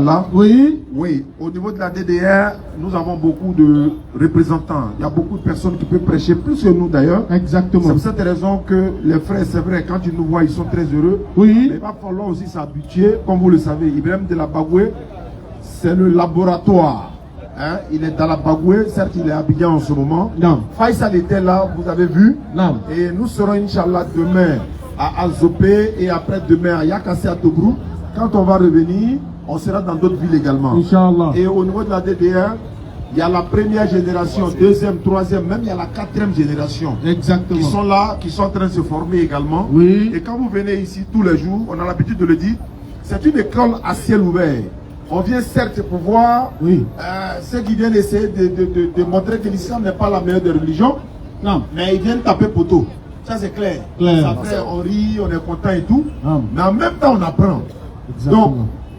Là, Oui. oui, au niveau de la DDR, nous avons beaucoup de représentants. Il y a beaucoup de personnes qui peuvent prêcher, plus que nous d'ailleurs. Exactement. C'est pour cette raison que les frères, c'est vrai, quand ils nous voient, ils sont très heureux. Oui. Mais il va falloir aussi s'habituer, comme vous le savez. Ibrahim de la Bagoué, c'est le laboratoire. Hein? Il est dans la Bagoué, certes il est à Abidjan en ce moment. Non. Faisal était là, vous avez vu. Non. Et nous serons, Inch'Allah, demain à Azopé et après-demain à Yakassé à Tobruk. Quand on va revenir, on sera dans d'autres villes également. Inch'Allah. Et au niveau de la DDR, il y a la première génération, deuxième, troisième, même il y a la quatrième génération. Exactement. Qui sont là, qui sont en train de se former également. Oui. Et quand vous venez ici tous les jours, on a l'habitude de le dire, c'est une école à ciel ouvert. On vient certes pour voir Oui. ceux qui viennent essayer de montrer que l'islam n'est pas la meilleure des religions. Non. Mais ils viennent taper poteau. Ça c'est clair. Clair. Ça fait, on rit, on est content et tout. Non. Mais en même temps on apprend. Exactement. Donc,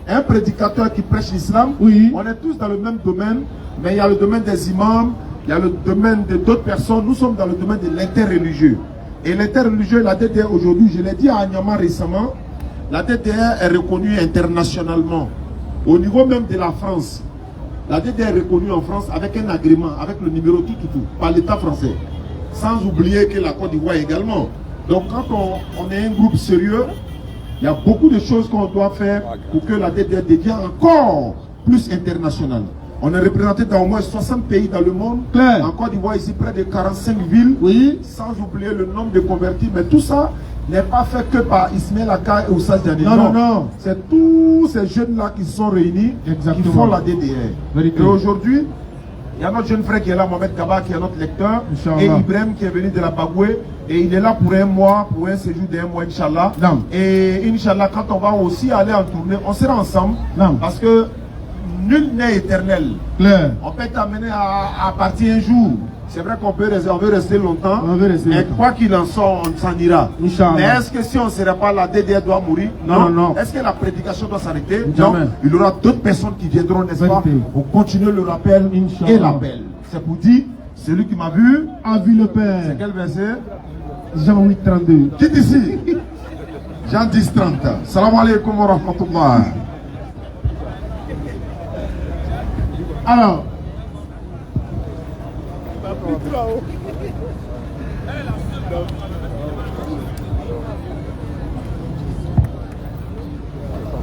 un prédicateur qui prêche l'islam, Oui. on est tous dans le même domaine, mais il y a le domaine des imams, il y a le domaine de d'autres personnes. Nous sommes dans le domaine de l'interreligieux. Et l'interreligieux, la DDR aujourd'hui, je l'ai dit à Anyama récemment, la DDR est reconnue internationalement. Au niveau même de la France, la DDR est reconnue en France avec un agrément, avec le numéro tout, par l'État français. Sans oublier que la Côte d'Ivoire également. Donc quand on est un groupe sérieux, il y a beaucoup de choses qu'on doit faire pour que la DDR devienne encore plus internationale. On est représenté dans au moins 60 pays dans le monde. Claire. En Côte d'Ivoire, ici, près de 45 villes. Oui. Sans oublier le nombre de convertis. Mais tout ça n'est pas fait que par Ismaël Aka et Oussas Diané. Non, non, non. C'est tous ces jeunes-là qui sont réunis, Exactement. qui font la DDR. Vérité. Et aujourd'hui, il y a notre jeune frère qui est là, Mohamed Kaba, qui est notre lecteur. Inch'Allah. Et Ibrahim qui est venu de la Bagoué. Et il est là pour un mois, pour un séjour d'un mois, Inch'Allah. Non. Et Inch'Allah, quand on va aussi aller en tournée, on sera ensemble. Non. Parce que nul n'est éternel. Claire. On peut t'amener à partir un jour. C'est vrai qu'on peut rester longtemps. On veut rester mais longtemps. quoi qu'il en soit, on s'en ira. Inch'Allah. Mais est-ce que si on ne serait pas là, DDR doit mourir? Non, non. Est-ce que la prédication doit s'arrêter? Jamais. Non. Il y aura d'autres personnes qui viendront, n'est-ce pas, Vérité. pour continuer le rappel Inch'Allah. et l'appel. C'est pour dire, celui qui m'a vu, A vu le c'est Père. quel verset? Jean 8, 32. Qui est ici? Jean 10, 30. Salam alaikum wa rahmatullah. Alors.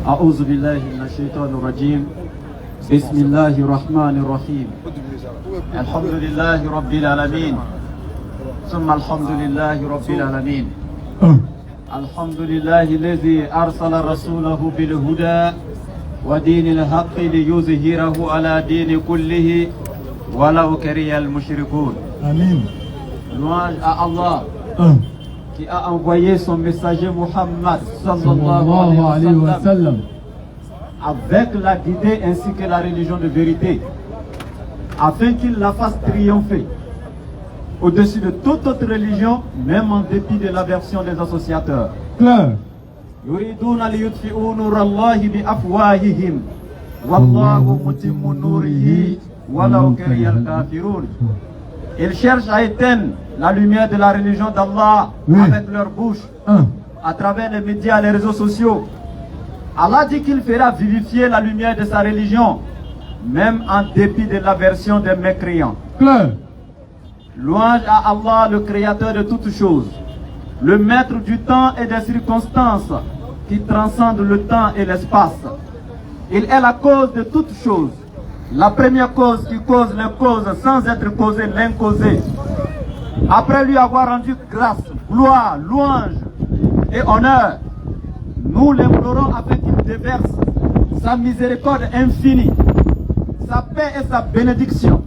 أعوذ بالله من الشيطان الرجيم بسم الله الرحمن الرحيم الحمد لله رب العالمين ثم الحمد لله رب العالمين الحمد لله الذي أرسل رسوله بالهدى ودين الحق ليظهره على دين كله ولو كره المشركون. Amen. Louange à Allah qui a envoyé son messager Muhammad Sallallahu alayhi wa sallam. avec la guidée ainsi que la religion de vérité, afin qu'il la fasse triompher au-dessus de toute autre religion, même en dépit de l'aversion des associateurs. Claire. يريدون ليطفئوا نور الله بأفواههم والله متم نوره ولو كره الكافرون. Ils cherchent à éteindre la lumière de la religion d'Allah avec leur bouche, à travers les médias et les réseaux sociaux. Allah dit qu'il fera vivifier la lumière de sa religion, même en dépit de l'aversion des mécréants. Claire. Louange à Allah, le créateur de toutes choses, le maître du temps et des circonstances, qui transcende le temps et l'espace. Il est la cause de toutes choses, la première cause qui cause les causes sans être causée l'incausé. Après lui avoir rendu grâce, gloire, louange et honneur, nous l'implorons afin qu'il déverse sa miséricorde infinie, sa paix et sa bénédiction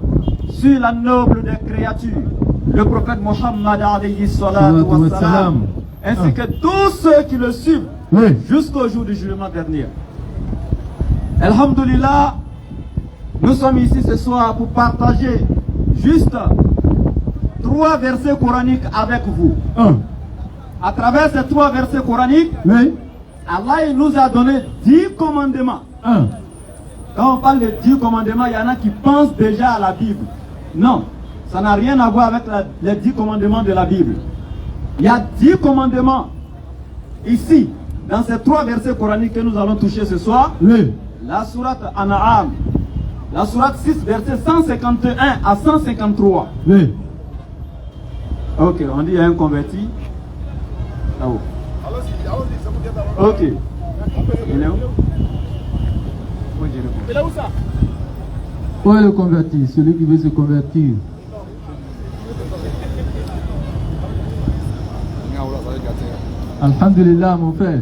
sur la noble des créatures, le prophète Mohammed alayhi salatu wa salam, ainsi que tous ceux qui le suivent jusqu'au jour du jugement dernier. Alhamdulillah, nous sommes ici ce soir pour partager juste 3 versets coraniques avec vous. À travers ces 3 versets coraniques, Allah il nous a donné 10 commandements. Quand on parle de 10 commandements, il y en a qui pensent déjà à la Bible. Non, ça n'a rien à voir avec les 10 commandements de la Bible. Il y a 10 commandements ici, dans ces 3 versets coraniques que nous allons toucher ce soir. La sourate An'am, la sourate 6, verset 151 à 153. Oui. Ok, on dit il y a un converti. Là-haut. Ok. Il est où? Où est le converti? Celui qui veut se convertir. Alhamdulillah, mon frère.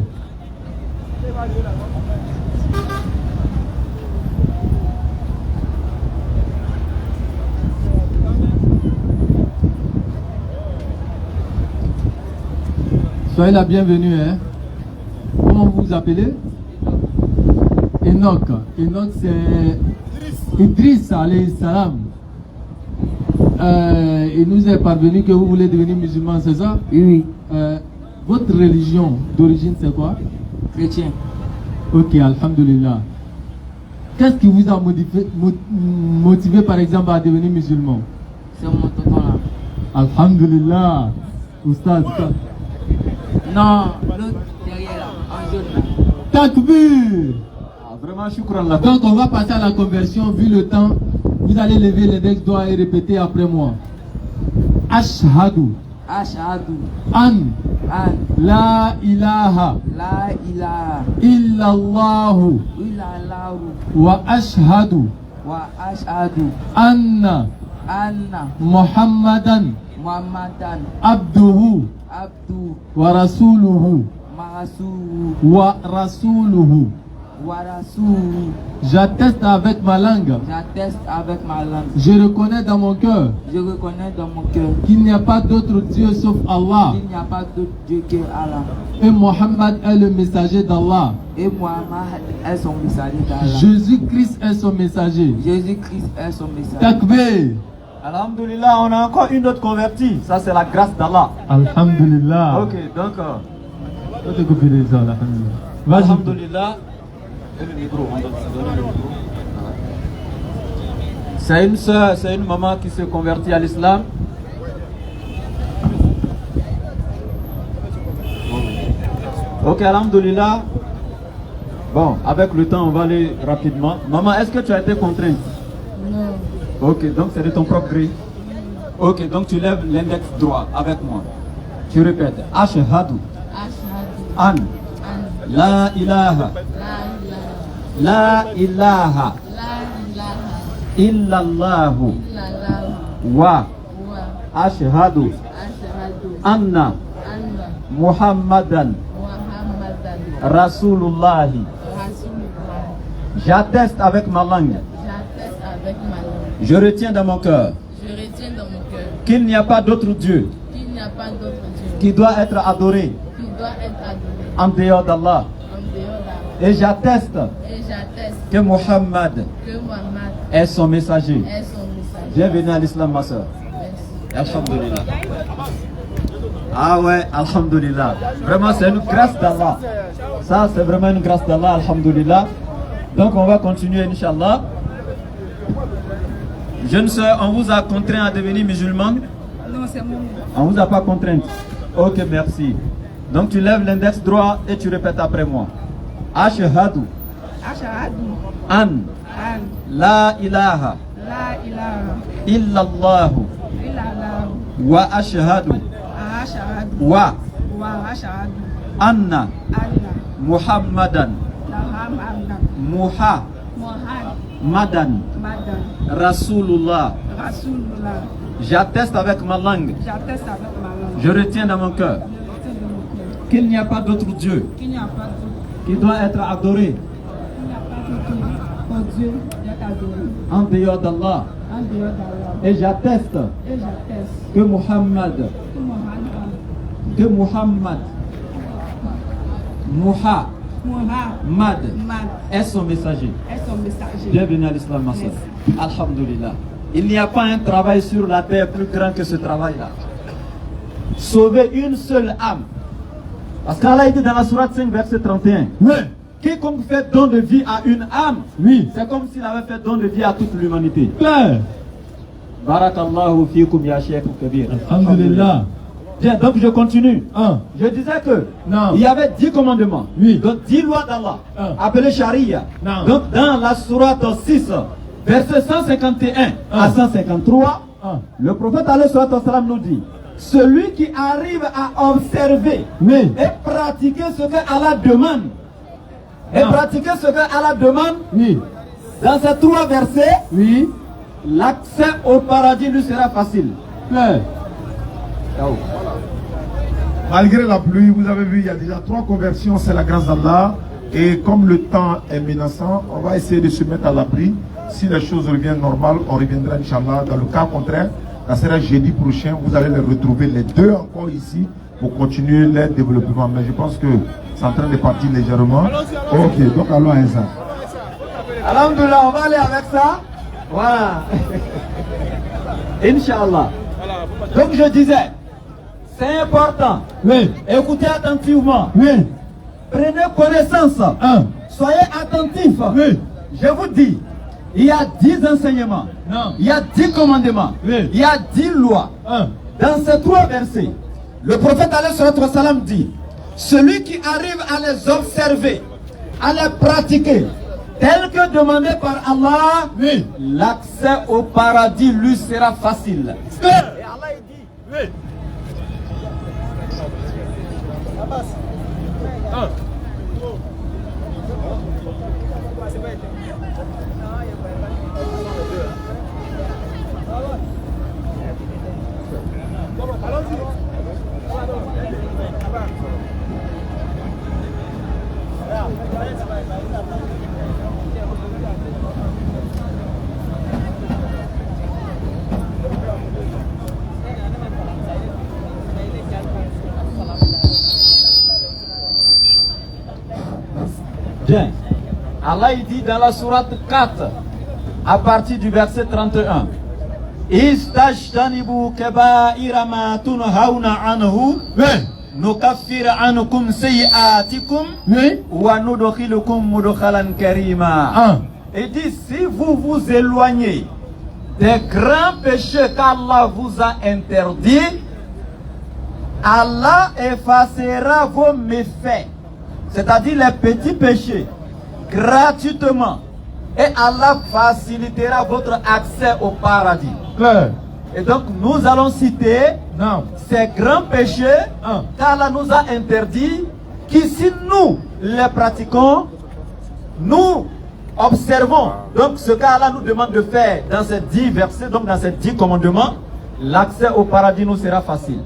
Soyez la bienvenue. Hein. Comment vous vous appelez? Enoch. Enoch, c'est Idriss, alayhi salam. Il nous est parvenu que vous voulez devenir musulman, c'est ça? Oui, Votre religion d'origine, c'est quoi? chrétien. Ok, alhamdulillah. Qu'est-ce qui vous a motivé, par exemple, à devenir musulman? C'est mon tonton là. Alhamdulillah. Oustaz. Non, l'autre derrière là, en jaune là. Takbir. Ah, vraiment, shukran là. Donc on va passer à la conversion, vu le temps. Vous allez lever l'index doigt et répéter après moi. Ashhadu Ashhadu an an la ilaha la ilaha illallahu illallah wa ashhadu wa ashhadu anna anna Muhammadan Muhammadan abduhu abdu wa rasuluhu wa rasuluhu. J'atteste avec ma langue. J'atteste avec ma langue. Je reconnais dans mon cœur. Je reconnais dans mon cœur Qu'il n'y a pas d'autre Dieu sauf Allah. qu'il n'y a pas d'autre Dieu que Allah. Et Mohammed est le messager d'Allah. Et Muhammad est son messager d'Allah. Jésus-Christ est son messager. Jésus-Christ est son messager. Takbir. Alhamdulillah, on a encore une autre convertie. Ça, c'est la grâce d'Allah. Alhamdulillah. Ok, donc, Vas-y. alhamdulillah. Et le micro, on donne le micro. C'est une soeur, c'est une maman qui s'est convertie à l'islam. Ok, alhamdulillah. Bon, avec le temps, on va aller rapidement. Maman, est-ce que tu as été contrainte? Non. Ok, donc c'est de ton propre gré. Ok, donc tu lèves l'index droit avec moi. Tu répètes. Ashhadu an la ilaha la ilaha illallahu wa ashhadu anna Muhammadan Rasulullahi. J'atteste avec ma langue. Je retiens dans mon cœur qu'il n'y a pas d'autre Dieu qui doit être adoré en dehors d'Allah. Et j'atteste que Muhammad est son messager. Bienvenue à l'islam, ma soeur. Alhamdulillah. Ah ouais, alhamdulillah. Vraiment, c'est une grâce d'Allah. Ça, c'est vraiment une grâce d'Allah, alhamdulillah. Donc, on va continuer, Inch'Allah. Jeune soeur, on vous a contraint à devenir musulmane? Non, c'est mon. On vous a pas contrainte? Ok, merci. Donc, tu lèves l'index droit et tu répètes après moi. Ashhadu Ashhadu an an la ilaha la ilaha illallahu illallah wa ashhadu ashhadu wa wa ashhadu anna anna Muhammadan Muhammadan Muhammadan Rasulullah. Rasulullah. J'atteste avec ma langue. J'atteste avec ma langue. Je retiens dans mon cœur qu'il n'y a pas d'autre Dieu Qu'il n'y a pas d'autre. qui doit être adoré Il n'y a pas d'autre. Oh Dieu, d'être adoré. en dehors d'Allah. En dehors d'Allah. Et j'atteste Et j'atteste que Muhammad que Muhammad Muhammad est son messager. est son messager. Bienvenue à l'islam, ma soeur. Alhamdulillah. Il n'y a pas un travail sur la terre plus grand que ce travail-là. Sauver une seule âme. Parce qu'Allah dit dans la sourate 5, verset 31. Oui. Quiconque fait don de vie à une âme, Oui. c'est comme s'il avait fait don de vie à toute l'humanité. Claire. Barakallahu fikum ya Cheikh Kabir. Alhamdulillah. Bien, donc je continue. Un. Je disais que Non. il y avait 10 commandements. Oui. Donc 10 lois d'Allah, Un. appelées charia. Non. Donc dans la sourate 6, verset 151 à 153, le prophète alayhi salatu wassalam nous dit: celui qui arrive à observer Oui. et pratiquer ce que Allah demande, Oui. dans ces 3 versets, Oui. l'accès au paradis lui sera facile. Claire. Malgré la pluie, vous avez vu, il y a déjà 3 conversions, c'est la grâce d'Allah. Et comme le temps est menaçant, on va essayer de se mettre à l'abri. Si les choses reviennent normales, on reviendra, Inch'Allah. Dans le cas contraire, ça sera jeudi prochain. Vous allez les retrouver les 2 encore ici pour continuer leur développement. Mais je pense que c'est en train de partir légèrement. Ok, donc allons à Eza. Alhamdulillah, on va aller avec ça. Voilà. Inch'Allah. Donc je disais, c'est important. Oui. Écoutez attentivement. Oui. Prenez connaissance. Un. Soyez attentifs. Oui. Je vous dis, il y a 10 enseignements. Non. Il y a 10 commandements. Oui. Il y a 10 lois. Un. Dans ces 3 versets, le prophète alayhi salatu wassalam dit: celui qui arrive à les observer, à les pratiquer, tel que demandé par Allah, Oui. l'accès au paradis lui sera facile. Et Allah il dit: Oui. Un. Bien. Allah il dit dans la sourate 4, à partir du verset 31, Istajtanibu kaba'ira ma tunhauna anhu, nukaffir ankum sayi'atikum, wa nudkhilukum mudkhalan karima. Il dit: si vous vous éloignez des grands péchés qu'Allah vous a interdits, Allah effacera vos méfaits, c'est-à-dire les petits péchés, gratuitement. Et Allah facilitera votre accès au paradis. Claire. Et donc nous allons citer Non. ces grands péchés qu'Allah nous a interdits, qui si nous les pratiquons, nous observons donc ce qu'Allah nous demande de faire dans ces 10 versets, donc dans ces 10 commandements, l'accès au paradis nous sera facile.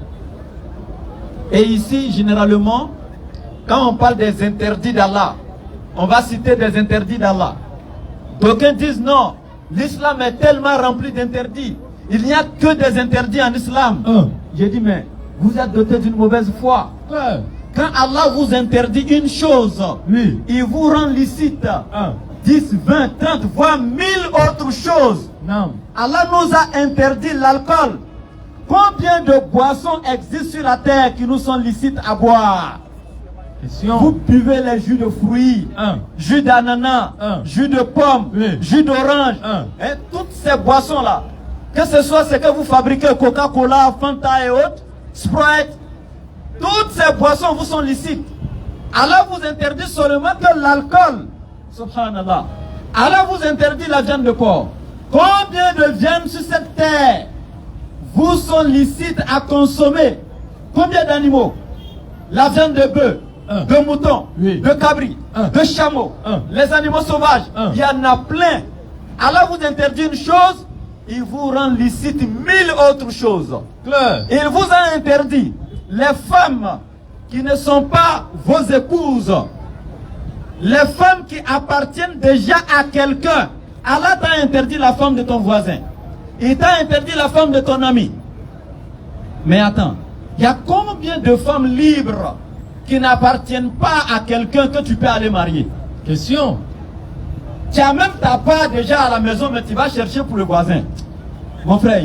Et ici, généralement, quand on parle des interdits d'Allah, on va citer des interdits d'Allah. D'aucuns disent non, l'islam est tellement rempli d'interdits. Il n'y a que des interdits en islam. J'ai dit, mais vous êtes doté d'une mauvaise foi. Claire. Quand Allah vous interdit une chose, Oui. il vous rend licite 10, 20, 30, voire 1000 autres choses. Non. Allah nous a interdit l'alcool. Combien de boissons existent sur la terre qui nous sont licites à boire? Question. Vous buvez les jus de fruits, jus d'ananas, jus de pomme, jus d'orange, et toutes ces boissons-là, que ce soit ce que vous fabriquez, Coca-Cola, Fanta et autres, Sprite, toutes ces boissons vous sont licites. Allah vous interdit seulement que l'alcool. Subhanallah. Allah vous interdit la viande de porc. Combien de viandes sur cette terre vous sont licites à consommer? Combien d'animaux? La viande de bœuf, de mouton, de cabri, de chameau, les animaux sauvages, il y en a plein. Allah vous interdit une chose, il vous rend licite 1000 autres choses. Claire. Il vous a interdit les femmes qui ne sont pas vos épouses, les femmes qui appartiennent déjà à quelqu'un. Allah t'a interdit la femme de ton voisin. Il t'a interdit la femme de ton ami. Mais attends, il y a combien de femmes libres qui n'appartiennent pas à quelqu'un que tu peux aller marier? Question. Tu as même ta part déjà à la maison, mais tu vas chercher pour le voisin. Mon frère,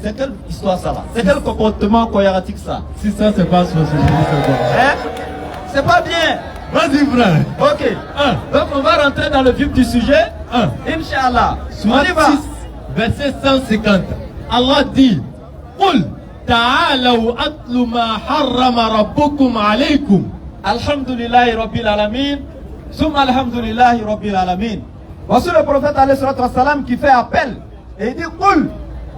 c'est quelle histoire ça là? C'est quel comportement chorégraphique ça? Si ça se passe sur ce jour, c'est bon. Hein? C'est pas bien. Vas-y, frère. Ok. Donc on va rentrer dans le vif du sujet. Inch'Allah. On y va. 6, verset 150. Allah dit: Qul تعالوا أتل ما حرم ربكم عليكم. Alhamdulillahi Rabbil Alamin. Summa Alhamdulillahi Rabbil Alamin. Voici le prophète alayhi salatu wassalam qui fait appel. Et il dit, Qul.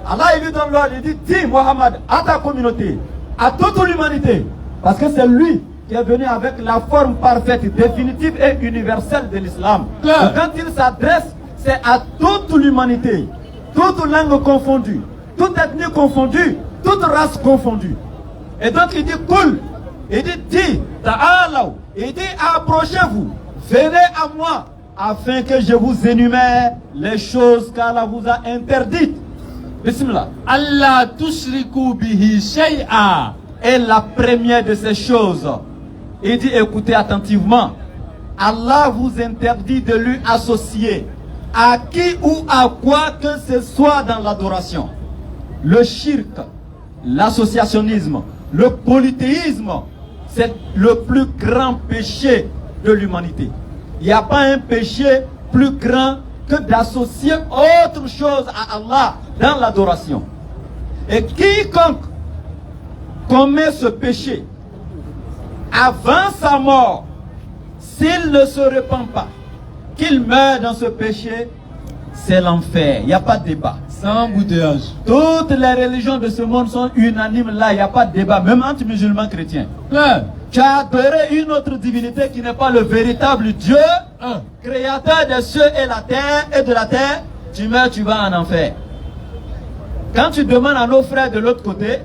Allah il lui donne l'ordre, il dit, dis Mohammed à ta communauté, à toute l'humanité. Parce que c'est lui qui est venu avec la forme parfaite, définitive et universelle de l'islam. Quand il s'adresse, c'est à toute l'humanité. Toute langue confondue, toute ethnie confondue, toute race confondue. Et donc il dit, Qul. Il dit, dis, ta'alaw. Il dit, approchez-vous, venez à moi, afin que je vous énumère les choses qu'Allah vous a interdites. Bismillah. Allah tushriku bihi shay'a. Et la première de ces choses, il dit, écoutez attentivement, Allah vous interdit de lui associer à qui ou à quoi que ce soit dans l'adoration. Le shirk, l'associationnisme, le polythéisme, c'est le plus grand péché de l'humanité. Il n'y a pas un péché plus grand que d'associer autre chose à Allah dans l'adoration. Et quiconque commet ce péché avant sa mort, s'il ne se repent pas, qu'il meurt dans ce péché, c'est l'enfer. Il n'y a pas de débat. Sans embouteillage. Toutes les religions de ce monde sont unanimes là, il n'y a pas de débat, même entre musulmans chrétiens. Tu as adoré une autre divinité qui n'est pas le véritable Dieu, créateur des cieux et la terre et de la terre, tu meurs, tu vas en enfer. Quand tu demandes à nos frères de l'autre côté,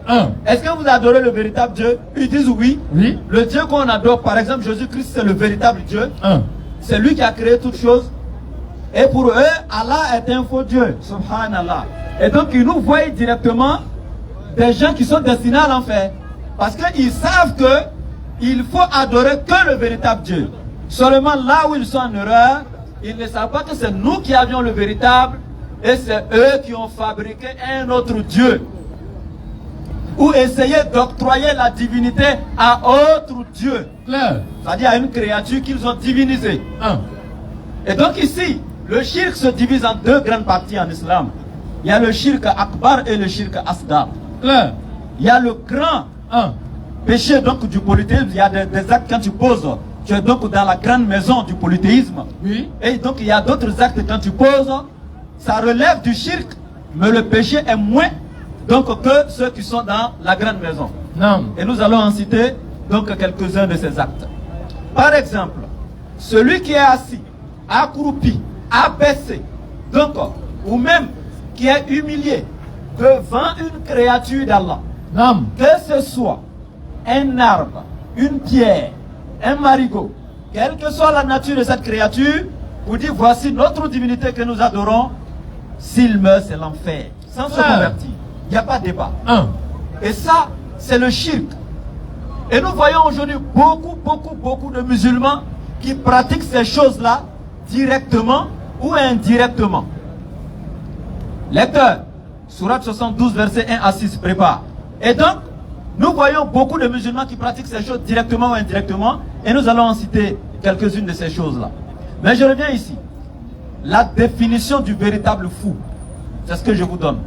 est-ce que vous adorez le véritable Dieu? Ils disent oui. Oui. Le Dieu qu'on adore, par exemple Jésus-Christ, c'est le véritable Dieu. C'est lui qui a créé toutes choses. Et pour eux, Allah est un faux Dieu. Subhanallah. Et donc ils nous voient directement des gens qui sont destinés à l'enfer. Parce qu'ils savent que il faut adorer que le véritable Dieu. Seulement là où ils sont en erreur, ils ne savent pas que c'est nous qui avions le véritable et c'est eux qui ont fabriqué un autre Dieu. Ou essayer d'octroyer la divinité à autre Dieu. C'est-à-dire à une créature qu'ils ont divinisée. Et donc ici, le shirk se divise en deux grandes parties en islam. Il y a le shirk akbar et le shirk asghar. Il y a le grand péché donc du polythéisme. Il y a des actes quand tu poses, tu es donc dans la grande maison du polythéisme. Oui. Et donc il y a d'autres actes quand tu poses, ça relève du shirk, mais le péché est moins donc que ceux qui sont dans la grande maison. Non. Et nous allons en citer donc quelques-uns de ces actes. Par exemple, celui qui est assis, accroupi, abaissé, donc, ou même qui est humilié devant une créature d'Allah, que ce soit un arbre, une pierre, un marigot, quelle que soit la nature de cette créature, vous dites voici notre divinité que nous adorons, s'il meurt c'est l'enfer, sans se convertir. Il n'y a pas de débat. Et ça, c'est le shirk. Et nous voyons aujourd'hui beaucoup de musulmans qui pratiquent ces choses-là directement ou indirectement. Lecteur, Sourate 72, verset 1 à 6, prépare. Et donc, nous voyons beaucoup de musulmans qui pratiquent ces choses directement ou indirectement, et nous allons en citer quelques-unes de ces choses-là. Mais je reviens ici. La définition du véritable fou, c'est ce que je vous donne.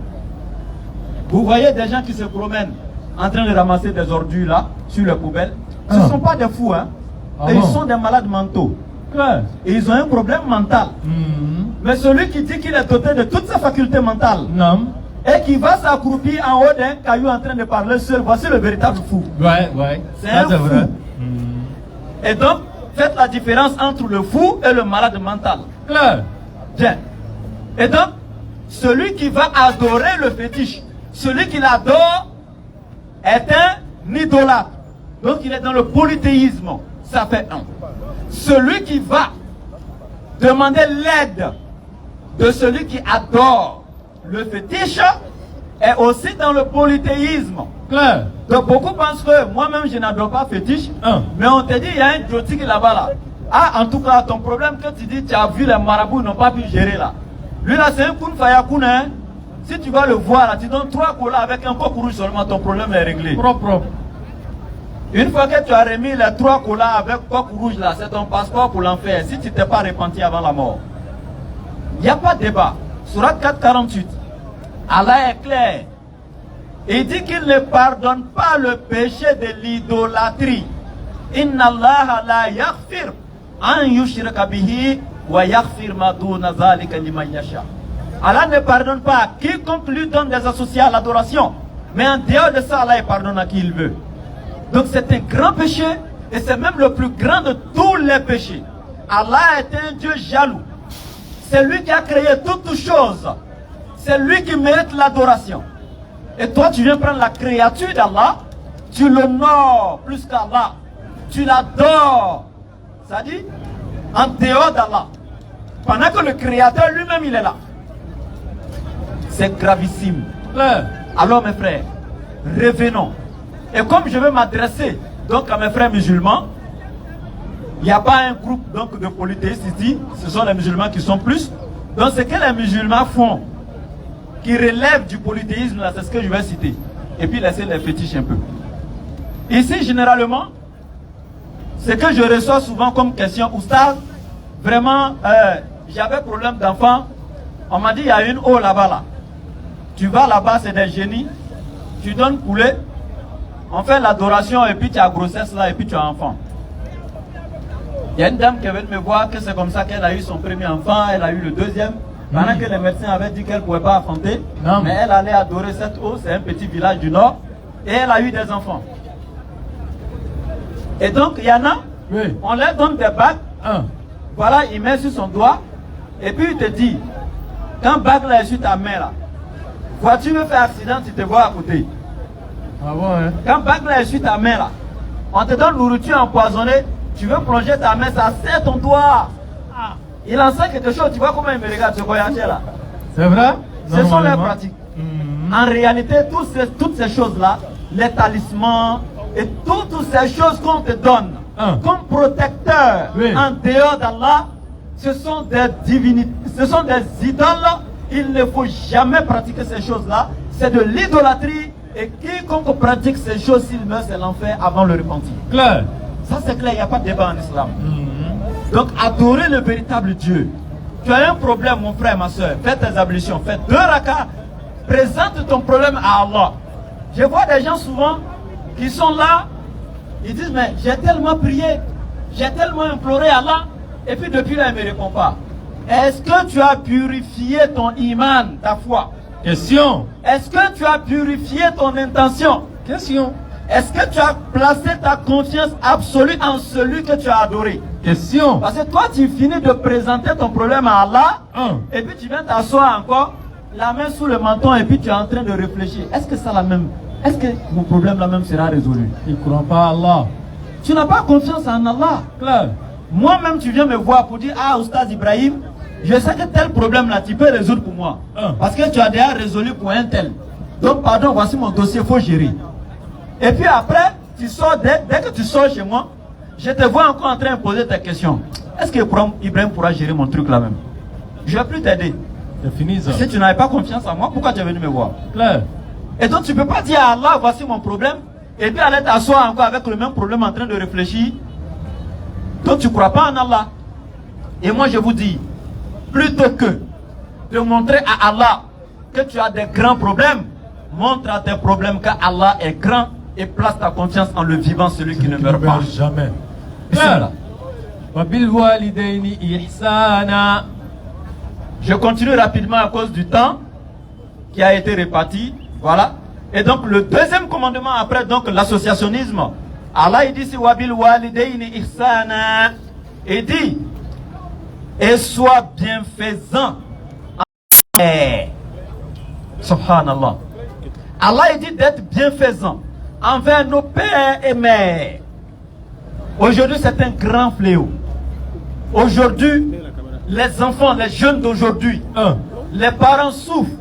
Vous voyez des gens qui se promènent en train de ramasser des ordures là, sur les poubelles. Ce ne sont pas des fous, hein. Et ils sont des malades mentaux. Et ils ont un problème mental. Mais celui qui dit qu'il est doté de toutes ses facultés mentales, et qui va s'accroupir en haut d'un caillou en train de parler seul, voici le véritable fou. C'est un fou. Et donc, faites la différence entre le fou et le malade mental. Bien. Et donc, celui qui va adorer le fétiche, celui qui l'adore est un idolâtre. Donc il est dans le polythéisme. Ça fait un. Celui qui va demander l'aide de celui qui adore le fétiche est aussi dans le polythéisme. Donc beaucoup pensent que moi-même je n'adore pas fétiche, mais on te dit il y a un idiotique là-bas là. Ah, en tout cas ton problème que tu dis tu as vu les marabouts n'ont pas pu gérer là. Lui là c'est un kun faya kun, hein. Si tu vas le voir là, tu donnes 3 colas avec un coq rouge seulement, ton problème est réglé. Propre. Une fois que tu as remis les 3 colas avec coq rouge là, c'est ton passeport pour l'enfer. Si tu t'es pas repenti avant la mort. Il n'y a pas de débat. Sourate 4, 48. Allah est clair. Il dit qu'il ne pardonne pas le péché de l'idolâtrie. Inna Allah la yaghfir an yushraka bihi wa yaghfir ma duna zalika liman yasha. Allah ne pardonne pas à quiconque lui donne des associés à l'adoration. Mais en dehors de ça, Allah pardonne à qui il veut. Donc c'est un grand péché et c'est même le plus grand de tous les péchés. Allah est un Dieu jaloux. C'est lui qui a créé toutes choses. C'est lui qui mérite l'adoration. Et toi, tu viens prendre la créature d'Allah, tu l'honores plus qu'Allah, tu l'adores. Ça dit, en dehors d'Allah. Pendant que le créateur lui-même, il est là. C'est gravissime. Alors mes frères, revenons. Et comme je veux m'adresser donc à mes frères musulmans, il n'y a pas un groupe donc de polythéistes ici, ce sont les musulmans qui sont plus. Donc ce que les musulmans font, qui relève du polythéisme, là, c'est ce que je vais citer. Et puis laisser les fétiches un peu. Ici, généralement, ce que je reçois souvent comme question, oustaz, vraiment, j'avais problème d'enfant. On m'a dit, il y a une eau là-bas, là. Tu vas là-bas, c'est des génies. Tu donnes poulet. On fait l'adoration et puis tu as grossesse là et puis tu as enfant. Il y a une dame qui veut me voir que c'est comme ça qu'elle a eu son premier enfant, elle a eu le deuxième. Pendant que les médecins avaient dit qu'elle ne pouvait pas enfanter, mais elle allait adorer cette eau, c'est un petit village du nord, et elle a eu des enfants. Et donc il y en a, on leur donne des bagues, voilà, il met sur son doigt, et puis il te dit, quand bague là est sur ta main là, voiture veut faire accident, tu te vois à côté. Ah bon, hein? Quand bague là est sur ta main là, on te donne nourriture empoisonnée, tu veux plonger ta main, ça serre ton doigt. Il en sait quelque chose, tu vois comment il me regarde ce voyageur là. C'est vrai? Ce sont les pratiques. En réalité, toutes ces choses-là, les talismans et toutes ces choses qu'on te donne comme protecteur en dehors d'Allah, ce sont des divinités, ce sont des idoles. Il ne faut jamais pratiquer ces choses-là. C'est de l'idolâtrie et quiconque pratique ces choses, s'il meurt, c'est l'enfer avant le repentir. Clair. Ça c'est clair, il n'y a pas de débat en islam. Donc adorer le véritable Dieu. Tu as un problème mon frère, ma soeur, fais tes ablutions, fais 2 rakas, présente ton problème à Allah. Je vois des gens souvent qui sont là, ils disent mais j'ai tellement prié, j'ai tellement imploré Allah, et puis depuis là il ne me répond pas. Est-ce que tu as purifié ton iman, ta foi? Question. Est-ce que tu as purifié ton intention? Question. Est-ce que tu as placé ta confiance absolue en celui que tu as adoré? Question. Parce que toi, tu finis de présenter ton problème à Allah, et puis tu viens t'asseoir encore, la main sous le menton, et puis tu es en train de réfléchir. Est-ce que ça la même? Est-ce que mon problème là même sera résolu? Il ne croit pas à Allah. Tu n'as pas confiance en Allah. Clair. Moi-même, tu viens me voir pour dire, ah, Oustaz Ibrahim, je sais que tel problème là, tu peux résoudre pour moi. Parce que tu as déjà résolu pour un tel. Donc, pardon, voici mon dossier, il faut gérer. Et puis après, tu sors, dès que tu sors chez moi, je te vois encore en train de poser tes questions. Est-ce que Ibrahim pourra gérer mon truc là même? Je ne vais plus t'aider. C'est fini ça. Si tu n'avais pas confiance en moi, pourquoi tu es venu me voir? Clair. Et donc tu ne peux pas dire à Allah, voici mon problème, et puis aller t'asseoir encore avec le même problème en train de réfléchir. Donc tu ne crois pas en Allah. Et moi je vous dis, plutôt que de montrer à Allah que tu as des grands problèmes, montre à tes problèmes qu'Allah est grand et place ta confiance en le vivant, celui qui ne meurt pas. Jamais. Je continue rapidement à cause du temps qui a été réparti. Voilà. Et donc le deuxième commandement après donc l'associationnisme, Allah il dit si wabil walidaini ihsana, il dit et sois bienfaisant. Subhanallah. Allah il dit d'être bienfaisant envers nos pères et mères. Aujourd'hui c'est un grand fléau. Aujourd'hui les enfants, les jeunes d'aujourd'hui, les parents souffrent.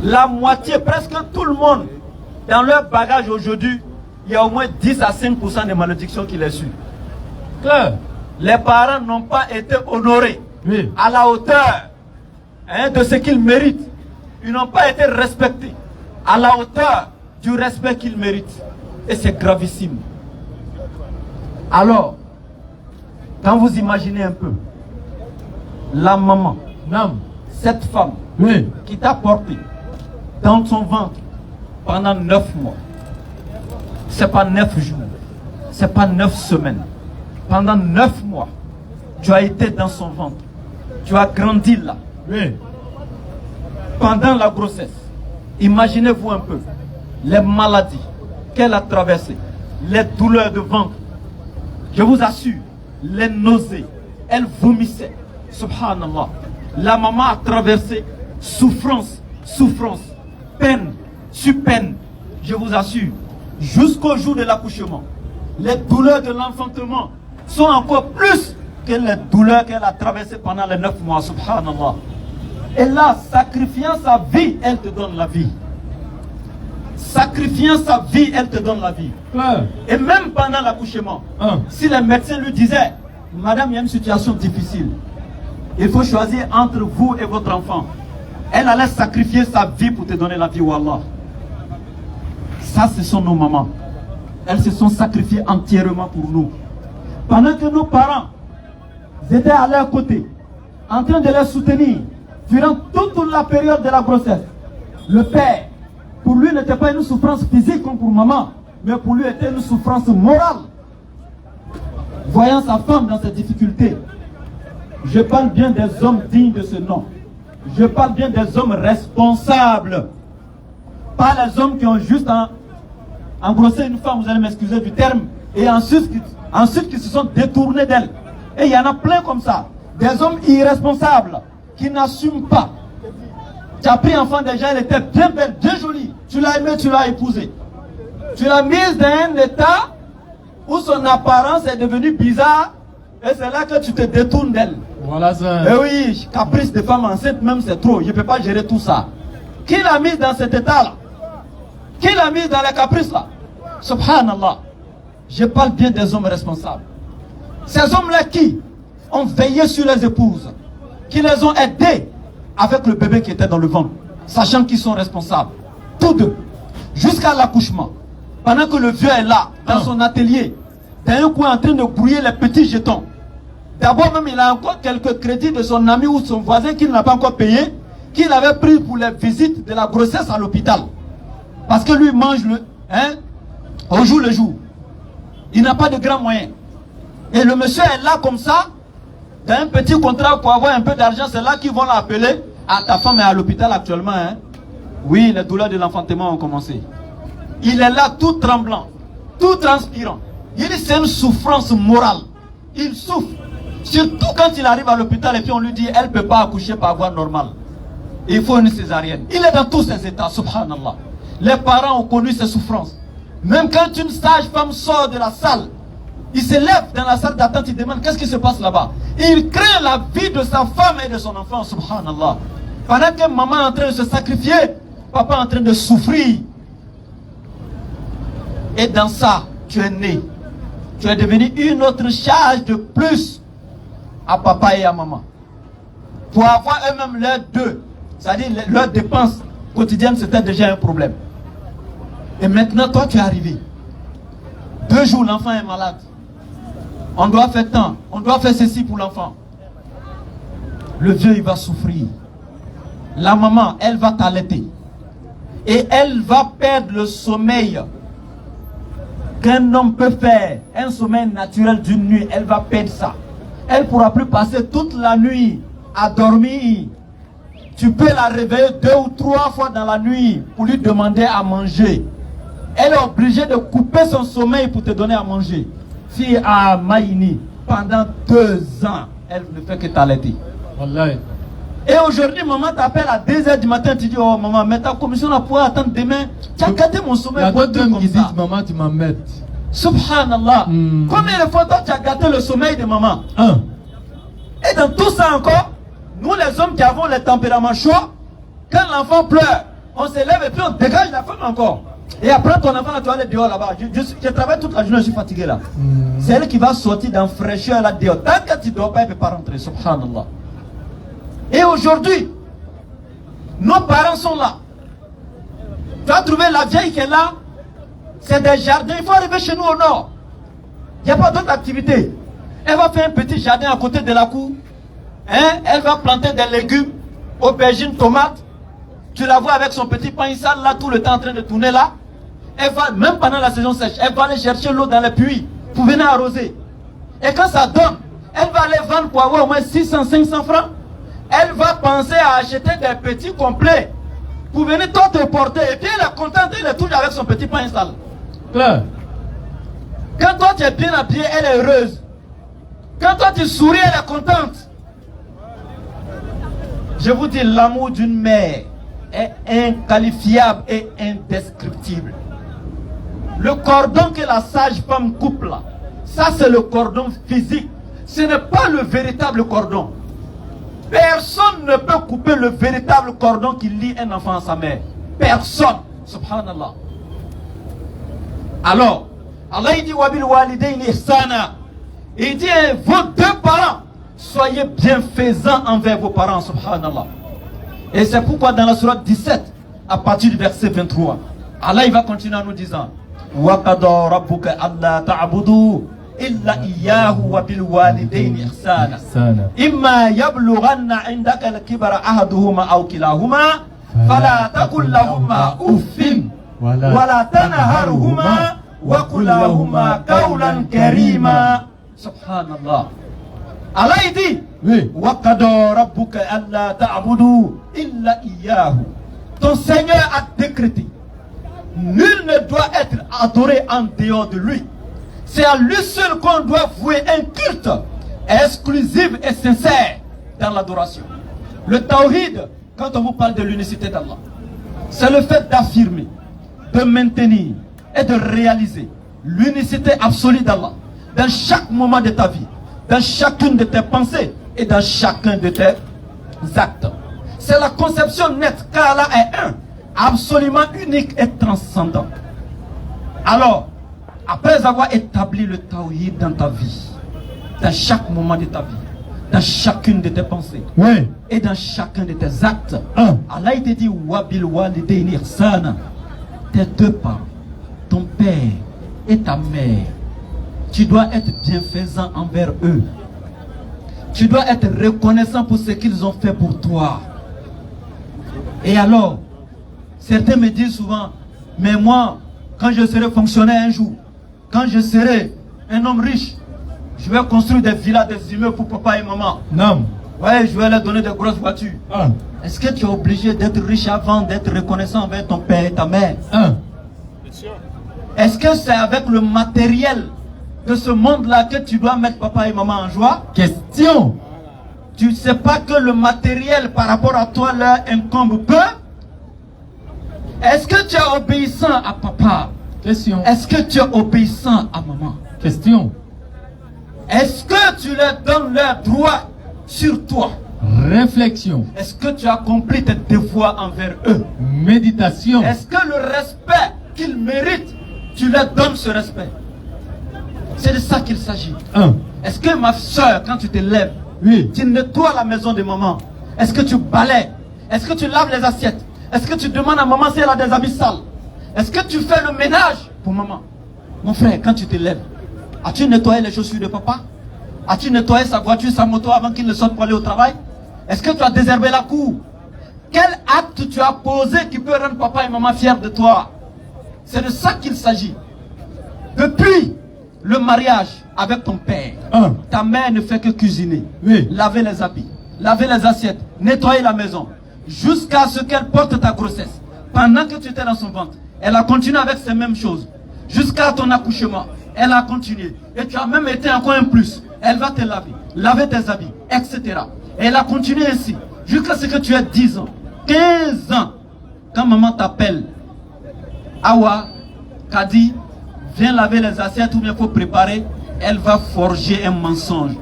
La moitié, presque tout le monde, dans leur bagage aujourd'hui, il y a au moins 10 à 5% de malédictions qui les suivent. Claire. Les parents n'ont pas été honorés à la hauteur de ce qu'ils méritent. Ils n'ont pas été respectés à la hauteur du respect qu'ils méritent. Et c'est gravissime. Alors, quand vous imaginez un peu, la maman, cette femme qui t'a porté dans son ventre pendant 9 mois. C'est pas 9 jours. C'est pas 9 semaines. Pendant 9 mois, tu as été dans son ventre. Tu as grandi là. Oui. Pendant la grossesse, imaginez-vous un peu les maladies qu'elle a traversées, les douleurs de ventre. Je vous assure, les nausées, elle vomissait. Subhanallah. La maman a traversé souffrance, souffrance, peine, sur peine. Je vous assure, jusqu'au jour de l'accouchement, les douleurs de l'enfantement sont encore plus que les douleurs qu'elle a traversées pendant les 9 mois. Subhanallah. Et là, sacrifiant sa vie, elle te donne la vie. Sacrifiant sa vie, elle te donne la vie. Et même pendant l'accouchement, si les médecins lui disaient, madame, il y a une situation difficile, il faut choisir entre vous et votre enfant, elle allait sacrifier sa vie pour te donner la vie, wallah. Ça, ce sont nos mamans. Elles se sont sacrifiées entièrement pour nous. Pendant que nos parents étaient à leur côté, en train de les soutenir, durant toute la période de la grossesse, le père, pour lui, n'était pas une souffrance physique comme pour maman, mais pour lui, était une souffrance morale. Voyant sa femme dans ses difficultés, je parle bien des hommes dignes de ce nom. Je parle bien des hommes responsables. Pas les hommes qui ont juste engrossé une femme, vous allez m'excuser du terme, et ensuite qui se sont détournés d'elle. Et il y en a plein comme ça. Des hommes irresponsables qui n'assument pas. Tu as pris enfant déjà, elle était bien belle, bien jolie. Tu l'as aimée, tu l'as épousée. Tu l'as mise dans un état où son apparence est devenue bizarre. Et c'est là que tu te détournes d'elle. Voilà ça. Eh oui, caprice de femme enceinte même c'est trop. Je ne peux pas gérer tout ça. Qui l'a mise dans cet état-là? Qui l'a mise dans les caprices là? Subhanallah. Je parle bien des hommes responsables. Ces hommes-là qui ont veillé sur les épouses, qui les ont aidés avec le bébé qui était dans le ventre, sachant qu'ils sont responsables. Tous deux. Jusqu'à l'accouchement. Pendant que le vieux est là, dans son atelier, dans un coin en train de brouiller les petits jetons. D'abord même, il a encore quelques crédits de son ami ou son voisin qu'il n'a pas encore payé, qu'il avait pris pour les visites de la grossesse à l'hôpital. Parce que lui mange au jour le jour. Il n'a pas de grands moyens. Et le monsieur est là comme ça, dans un petit contrat pour avoir un peu d'argent, c'est là qu'ils vont l'appeler. Ah, ta femme est à l'hôpital actuellement, hein? Oui, les douleurs de l'enfantement ont commencé. Il est là tout tremblant, tout transpirant. Il dit c'est une souffrance morale. Il souffre. Surtout quand il arrive à l'hôpital et puis on lui dit elle ne peut pas accoucher par voie normale. Il faut une césarienne. Il est dans tous ces états, subhanallah. Les parents ont connu ces souffrances. Même quand une sage-femme sort de la salle, il se lève dans la salle d'attente, il demande qu'est-ce qui se passe là-bas. Il craint la vie de sa femme et de son enfant, subhanallah. Pendant que maman est en train de se sacrifier, papa est en train de souffrir. Et dans ça, tu es né. Tu es devenu une autre charge de plus à papa et à maman. Pour avoir eux-mêmes leurs deux, c'est-à-dire leurs dépenses quotidiennes, c'était déjà un problème. Et maintenant, toi, tu es arrivé. 2 jours, l'enfant est malade. On doit faire tant, on doit faire ceci pour l'enfant. Le vieux, il va souffrir. La maman, elle va t'allaiter. Et elle va perdre le sommeil qu'un homme peut faire. Un sommeil naturel d'une nuit, elle va perdre ça. Elle ne pourra plus passer toute la nuit à dormir. Tu peux la réveiller 2 ou 3 fois dans la nuit pour lui demander à manger. Elle est obligée de couper son sommeil pour te donner à manger. Fille à Maïni, pendant 2 ans, elle ne fait que t'allaiter. Wallahi. Et aujourd'hui, maman t'appelle à 2 h du matin, tu dis, oh maman, mais ta commission va pouvoir attendre demain. Tu as gâté mon sommeil. Il y a d'autres même qui disent, maman, tu m'embêtes. Subhanallah. Combien de fois toi tu as gâté le sommeil de maman? Et dans tout ça encore, nous les hommes qui avons les tempéraments chauds, quand l'enfant pleure, on se lève et puis on dégage la femme encore. Et après ton enfant, tu vas aller dehors là-bas. Je travaille toute la journée, je suis fatigué là. C'est elle qui va sortir dans fraîcheur là dehors. Tant que tu ne dors pas, elle ne peut pas rentrer. Subhanallah. Et aujourd'hui, nos parents sont là. Tu as trouvé la vieille qui est là. C'est des jardins. Il faut arriver chez nous au nord. Il n'y a pas d'autre activité. Elle va faire un petit jardin à côté de la cour. Elle va planter des légumes, aubergines, tomates. Tu la vois avec son petit pain sale là, tout le temps en train de tourner là. Elle va, même pendant la saison sèche, elle va aller chercher l'eau dans les puits pour venir arroser. Et quand ça donne, elle va aller vendre pour avoir au moins 600, 500 francs. Elle va penser à acheter des petits complets pour venir toi te porter. Et puis elle est contente, elle est toujours avec son petit pain sale. Claire. Quand toi tu es bien habillé, elle est heureuse. Quand toi tu souris, elle est contente. Je vous dis, l'amour d'une mère est inqualifiable et indescriptible. Le cordon que la sage femme coupe là, ça c'est le cordon physique. Ce n'est pas le véritable cordon. Personne ne peut couper le véritable cordon qui lie un enfant à sa mère. Personne. Subhanallah. Alors, Allah il dit Wabil walidayni ihsana. Il dit vos deux parents, soyez bienfaisants envers vos parents. Subhanallah. Et c'est pourquoi dans la sourate 17, à partir du verset 23, Allah il va continuer en nous disant Wa qada rabbuka alla ta'budu illa iyyahu wa bil walidayni ihsana. Imma yablughanna 'indaka al-kibara ahaduhuma aw kilahuma fala taqul lahumā uffin wa la tanharhuma wa qul lahumā qawlan karīmā. Subhanallah. Allah il dit Oui. Wa qada rabbuka alla ta'budu illa iyyahu. Ton Seigneur a décrété nul ne doit être adoré en dehors de lui. C'est à lui seul qu'on doit vouer un culte exclusif et sincère dans l'adoration. Le tawhid, quand on vous parle de l'unicité d'Allah, c'est le fait d'affirmer, de maintenir et de réaliser l'unicité absolue d'Allah dans chaque moment de ta vie, dans chacune de tes pensées et dans chacun de tes actes. C'est la conception nette qu'Allah est un, absolument unique et transcendant. Alors, après avoir établi le tawhid dans ta vie, dans chaque moment de ta vie, dans chacune de tes pensées, Oui. et dans chacun de tes actes, Allah il te dit Wabil walidayni ihsana. Tes deux parents, ton père et ta mère, tu dois être bienfaisant envers eux. Tu dois être reconnaissant pour ce qu'ils ont fait pour toi. Et alors, certains me disent souvent, mais moi, quand je serai fonctionnaire un jour, quand je serai un homme riche, je vais construire des villas, des immeubles pour papa et maman. Non. Ouais, je vais leur donner des grosses voitures. Un. Est-ce que tu es obligé d'être riche avant d'être reconnaissant envers ton père et ta mère? Un. Est-ce que c'est avec le matériel de ce monde-là que tu dois mettre papa et maman en joie? Question. Tu ne sais pas que le matériel par rapport à toi leur incombe peu? Est-ce que tu es obéissant à papa? Question. Est-ce que tu es obéissant à maman? Question. Est-ce que tu leur donnes leurs droits sur toi? Réflexion. Est-ce que tu accomplis tes devoirs envers eux? Méditation. Est-ce que le respect qu'ils méritent, tu leur donnes ce respect? C'est de ça qu'il s'agit. Un. Est-ce que ma soeur, quand tu te lèves, Oui. tu nettoies la maison de maman? Est-ce que tu balayes? Est-ce que tu laves les assiettes? Est-ce que tu demandes à maman si elle a des habits sales? Est-ce que tu fais le ménage pour maman? Mon frère, quand tu te lèves, as-tu nettoyé les chaussures de papa? As-tu nettoyé sa voiture, sa moto avant qu'il ne sorte pour aller au travail? Est-ce que tu as désherbé la cour? Quel acte tu as posé qui peut rendre papa et maman fiers de toi? C'est de ça qu'il s'agit. Depuis le mariage avec ton père, ta mère ne fait que cuisiner, Oui. laver les habits, laver les assiettes, nettoyer la maison, jusqu'à ce qu'elle porte ta grossesse. Pendant que tu étais dans son ventre, elle a continué avec ces mêmes choses. Jusqu'à ton accouchement, elle a continué. Et tu as même été encore un plus. Elle va te laver, laver tes habits, etc. Et elle a continué ainsi, jusqu'à ce que tu aies 10 ans, 15 ans. Quand maman t'appelle, Awa, Kadi, viens laver les assiettes ou bien il faut préparer, elle va forger un mensonge.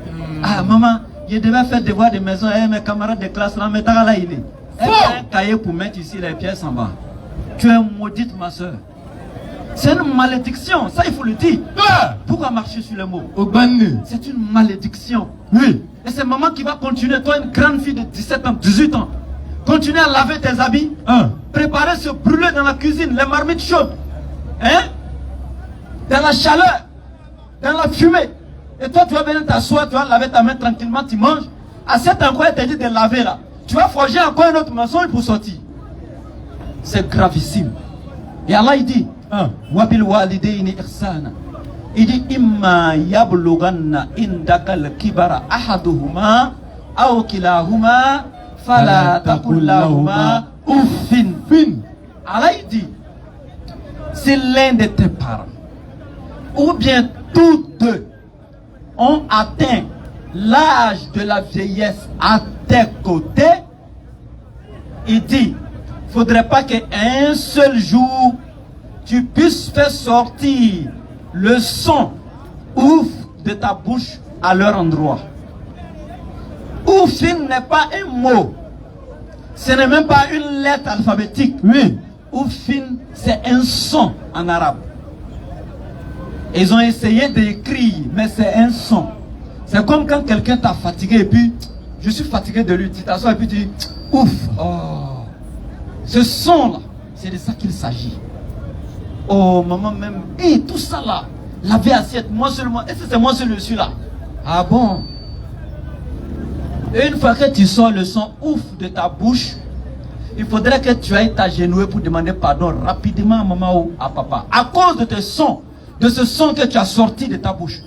Ah maman, je devais faire devoir de maison et mes camarades de classe là, mais t'as là il est. Elle a un cahier pour mettre ici les pièces en bas. Tu es maudite ma soeur. C'est une malédiction, ça il faut le dire. Pourquoi marcher sur les mots? C'est une malédiction. Oui. Et c'est maman qui va continuer, toi une grande fille de 17 ans, 18 ans. Continuer à laver tes habits, préparer se brûler dans la cuisine, les marmites chaudes. Hein? Dans la chaleur, dans la fumée. Et toi tu vas venir t'asseoir, tu vas laver ta main tranquillement, tu manges. À cet endroit, elle t'a dit de laver là. Tu vas forger encore un autre mensonge pour sortir. c'est gravissime. Et Allah il dit Wabil walidayni ihsana. Il dit Imma yablughanna indaka al-kibara ahaduhuma aw kilahuma fala taqul lahuma uffin. Allah il dit si l'un de tes parents ou bien tous deux ont atteint l'âge de la vieillesse à tes côtés, il dit, faudrait pas qu'un seul jour tu puisses faire sortir le son ouf de ta bouche à leur endroit. Oufin n'est pas un mot, ce n'est même pas une lettre alphabétique. Oui. Oufin, c'est un son en arabe. Ils ont essayé d'écrire, mais c'est un son. C'est comme quand quelqu'un t'a fatigué et puis, je suis fatigué de lui, tu t'assois et puis tu dis, ouf, oh. Ce son-là, c'est de ça qu'il s'agit. Oh, maman même, et tout ça là, laver assiette, moi seulement, est-ce que c'est moi seul celui-là? Ah bon? Et une fois que tu sors le son ouf de ta bouche, il faudrait que tu ailles t'agenouiller pour demander pardon rapidement à maman ou à papa. À cause de tes sons, de ce son que tu as sorti de ta bouche.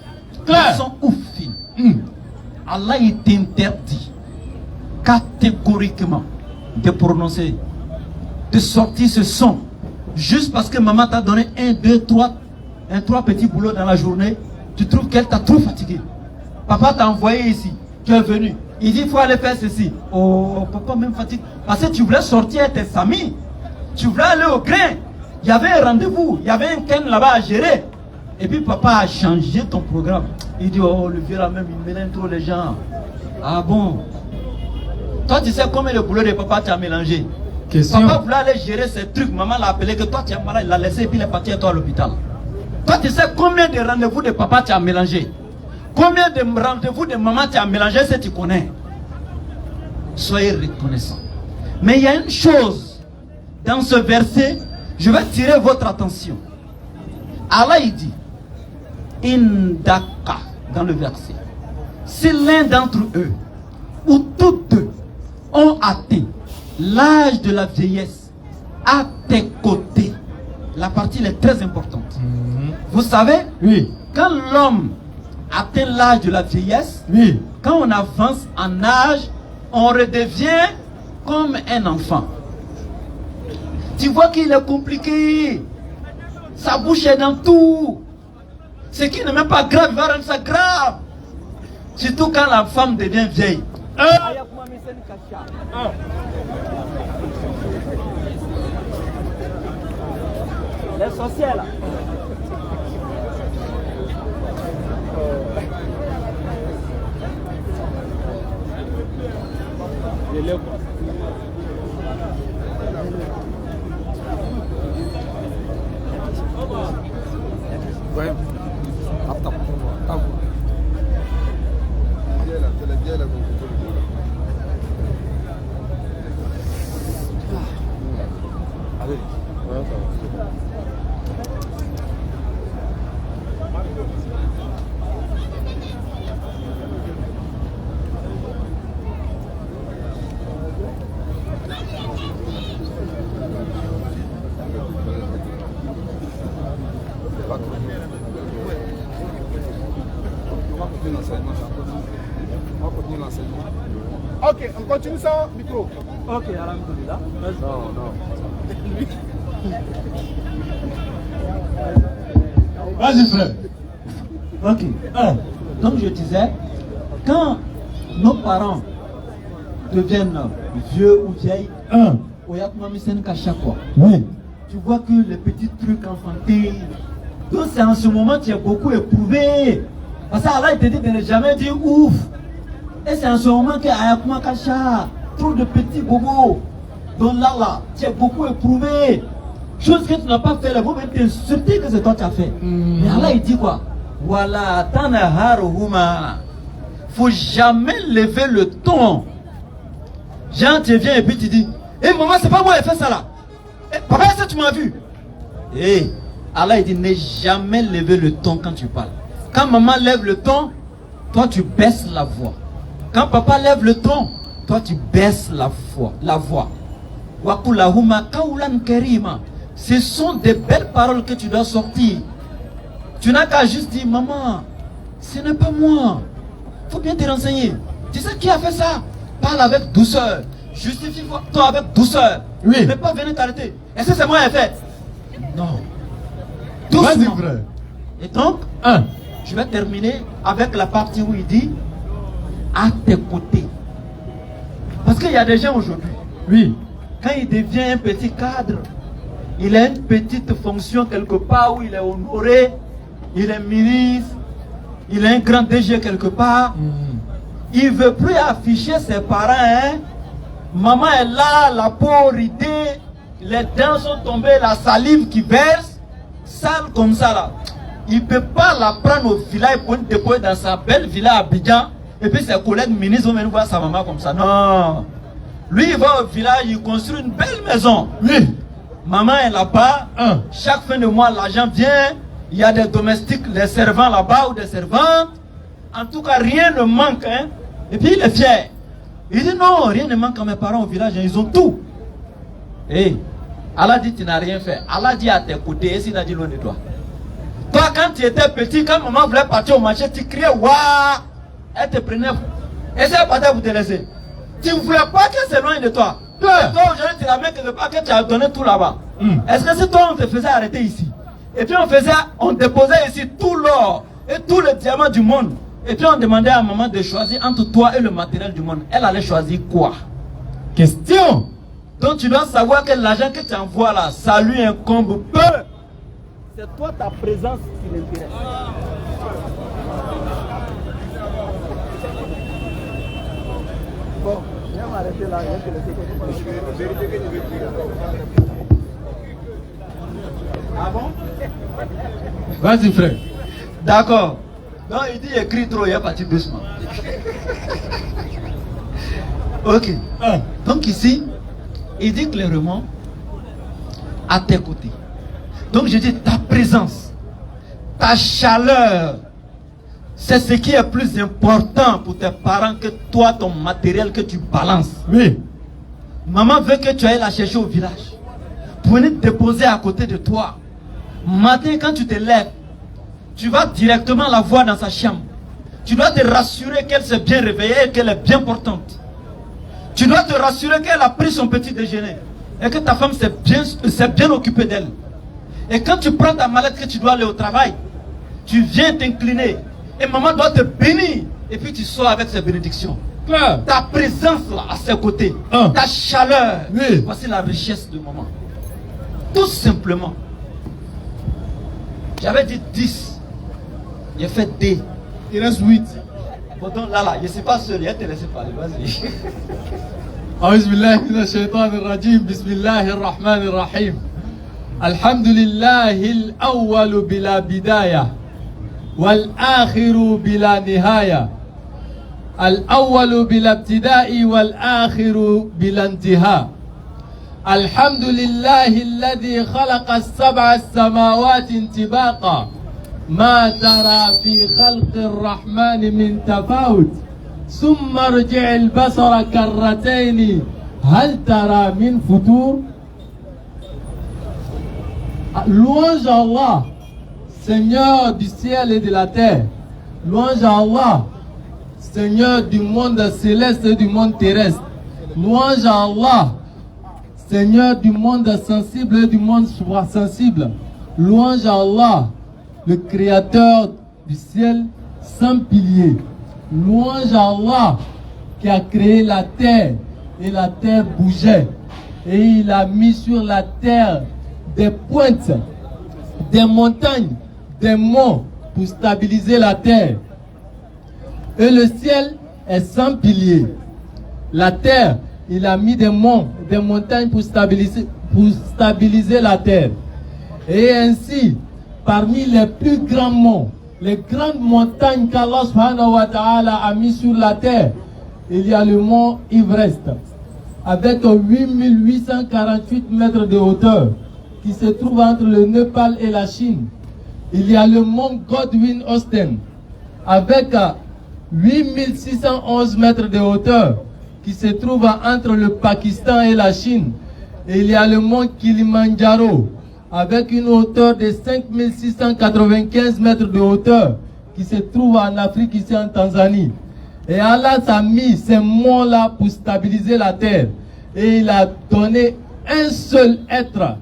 Claire. Le son ouf. Allah il t'interdit catégoriquement de prononcer, de sortir ce son. Juste parce que maman t'a donné 1, 2, 3 petits boulots dans la journée, tu trouves qu'elle t'a trop fatigué. Papa t'a envoyé ici, tu es venu. Il dit il faut aller faire ceci. Oh, papa même fatigue. Parce que tu voulais sortir avec tes amis. Tu voulais aller au grain. Il y avait un rendez-vous. Il y avait un ken là-bas à gérer. Et puis papa a changé ton programme. Il dit oh le vieux là même il mélange trop les gens. Ah bon? Toi tu sais combien de boulot de papa tu as mélangé? Question. Papa voulait aller gérer ces trucs. Maman l'a appelé que toi tu es malade. Il l'a laissé et puis il est parti à toi à l'hôpital. Toi tu sais combien de rendez-vous de papa tu as mélangé? Combien de rendez-vous de maman tu as mélangé si tu connais? Soyez reconnaissants. Mais il y a une chose dans ce verset, je vais tirer votre attention. Allah il dit Indaka dans le verset. Si l'un d'entre eux ou tous deux ont atteint l'âge de la vieillesse à tes côtés, la partie est très importante. Vous savez, Oui. quand l'homme atteint l'âge de la vieillesse, Oui. quand on avance en âge, on redevient comme un enfant. Tu vois qu'il est compliqué. Sa bouche est dans tout. Ce qui n'est même pas grave, il va rendre ça grave. Surtout quand la femme devient vieille. Les sorcières là. Ok, on continue ça, micro. Ok, alhamdoulilah. Non. Vas-y, frère. Ok. Donc je disais, quand nos parents deviennent vieux ou vieilles, Oui. tu vois que les petits trucs enfantés, donc c'est en ce moment que tu es beaucoup éprouvé. Parce que Allah il te dit de ne jamais dire ouf. Et c'est en ce moment que Ayakuma Kacha, trop de petits bobos. Donc là, tu es beaucoup éprouvé. Chose que tu n'as pas fait, les gens vont t'insulter que c'est toi qui as fait. Mais Allah il dit quoi? Voilà, tanaharuhuma. Faut jamais lever le ton. Jean, tu viens et puis tu dis, hé maman, c'est pas moi qui ai fait ça là. Eh, papa, est-ce que tu m'as vu? Eh, Allah il dit, ne jamais lever le ton quand tu parles. Quand maman lève le ton, toi tu baisses la voix. Quand papa lève le ton, toi tu baisses la voix. Wakulahuma kaulan kerima. Ce sont des belles paroles que tu dois sortir. Tu n'as qu'à juste dire, maman, ce n'est pas moi. Il faut bien te renseigner. Tu sais qui a fait ça? Parle avec douceur. Justifie-toi avec douceur. Oui. Ne pas venir t'arrêter. Est-ce que c'est moi qui ai fait? Non. Vas-y, Doucement. frère. Et donc, je vais terminer avec la partie où il dit à tes côtés. Parce qu'il y a des gens aujourd'hui, Oui. quand il devient un petit cadre, il a une petite fonction quelque part où il est honoré, il est ministre, il a un grand DG quelque part. Il ne veut plus afficher ses parents. Hein? Maman est là, la peau ridée, les dents sont tombées, la salive qui verse, sale comme ça là. Il ne peut pas la prendre au village pour une déposer dans sa belle villa à Abidjan. Et puis ses collègues ministres vont venir voir sa maman comme ça. Non. Lui, il va au village, il construit une belle maison. Oui. Maman est là-bas. Chaque fin de mois, l'argent vient. Il y a des domestiques, des servants là-bas ou des servantes. En tout cas, rien ne manque. Hein. Et puis, il est fier. Il dit non, rien ne manque à mes parents au village. Hein. Ils ont tout. Et Allah dit, tu n'as rien fait. Allah dit à tes côtés, et s'il a dit loin de toi. Toi, quand tu étais petit, quand maman voulait partir au marché, tu criais, waouh! Elle te prenait. Et c'est pas pour te laisser. Tu ne voulais pas qu'elle s'éloigne de toi. Toi, aujourd'hui, tu l'amènes quelque part que tu as donné tout là-bas. Est-ce que c'est toi, on te faisait arrêter ici? Et puis on déposait ici tout l'or et tous les diamants du monde. Et puis on demandait à maman de choisir entre toi et le matériel du monde. Elle allait choisir quoi? Question. Donc tu dois savoir que l'argent que tu envoies là, ça lui incombe peu. C'est toi, ta présence qui l'intéresse. Bon, viens m'arrêter là. Ah bon? Vas-y, frère. D'accord. Donc il dit écrit trop, il est parti doucement. Ok. Donc ici, il dit clairement à tes côtés. Donc je dis ta présence, ta chaleur, c'est ce qui est plus important pour tes parents que toi, ton matériel que tu balances. Oui. Maman veut que tu ailles la chercher au village. Pour venir te déposer à côté de toi. Matin, quand tu te lèves, tu vas directement la voir dans sa chambre. Tu dois te rassurer qu'elle s'est bien réveillée et qu'elle est bien portante. Tu dois te rassurer qu'elle a pris son petit déjeuner. Et que ta femme s'est bien occupée d'elle. Et quand tu prends ta mallette que tu dois aller au travail, tu viens t'incliner. Et maman doit te bénir. Et puis tu sors avec ses bénédictions. Claire. Ta présence là, à ses côtés. Ta chaleur. Oui. Voici la richesse de maman. Tout simplement. J'avais dit 10. J'ai fait D. Il reste 8. Bon, donc là, je ne suis pas seul. Il a te laissé parler. Vas-y. أعوذ بالله من الشيطان الرجيم بسم الله الرحمن الرحيم الحمد لله الأول بلا بداية والآخر بلا نهاية الأول بلا ابتداء والآخر بلا انتهاء الحمد لله الذي خلق السبع السماوات انطباقا ما ترى في خلق الرحمن من تفاوت ثم ارجع البصر كرتين هل ترى من فتور. Louange à Allah, Seigneur du ciel et de la terre. Louange à Allah, Seigneur du monde céleste et du monde terrestre. Louange à Allah, Seigneur du monde sensible et du monde suprasensible. Louange à Allah, le créateur du ciel sans pilier. Louange à Allah qui a créé la terre et la terre bougeait. Et il a mis sur la terre des pointes, des montagnes, des monts pour stabiliser la terre. Et le ciel est sans pilier. La terre, il a mis des monts, des montagnes pour stabiliser la terre. Et ainsi, parmi les plus grands monts, les grandes montagnes qu'Allah subhanahu wa ta'ala a mis sur la terre, il y a le mont Everest, avec 8848 mètres de hauteur, qui se trouve entre le Népal et la Chine. Il y a le mont Godwin Austen, avec 8611 mètres de hauteur, qui se trouve entre le Pakistan et la Chine. Et il y a le mont Kilimandjaro, avec une hauteur de 5695 mètres de hauteur, qui se trouve en Afrique, ici en Tanzanie. Et Allah a mis ces monts-là pour stabiliser la terre. Et il a donné un seul être,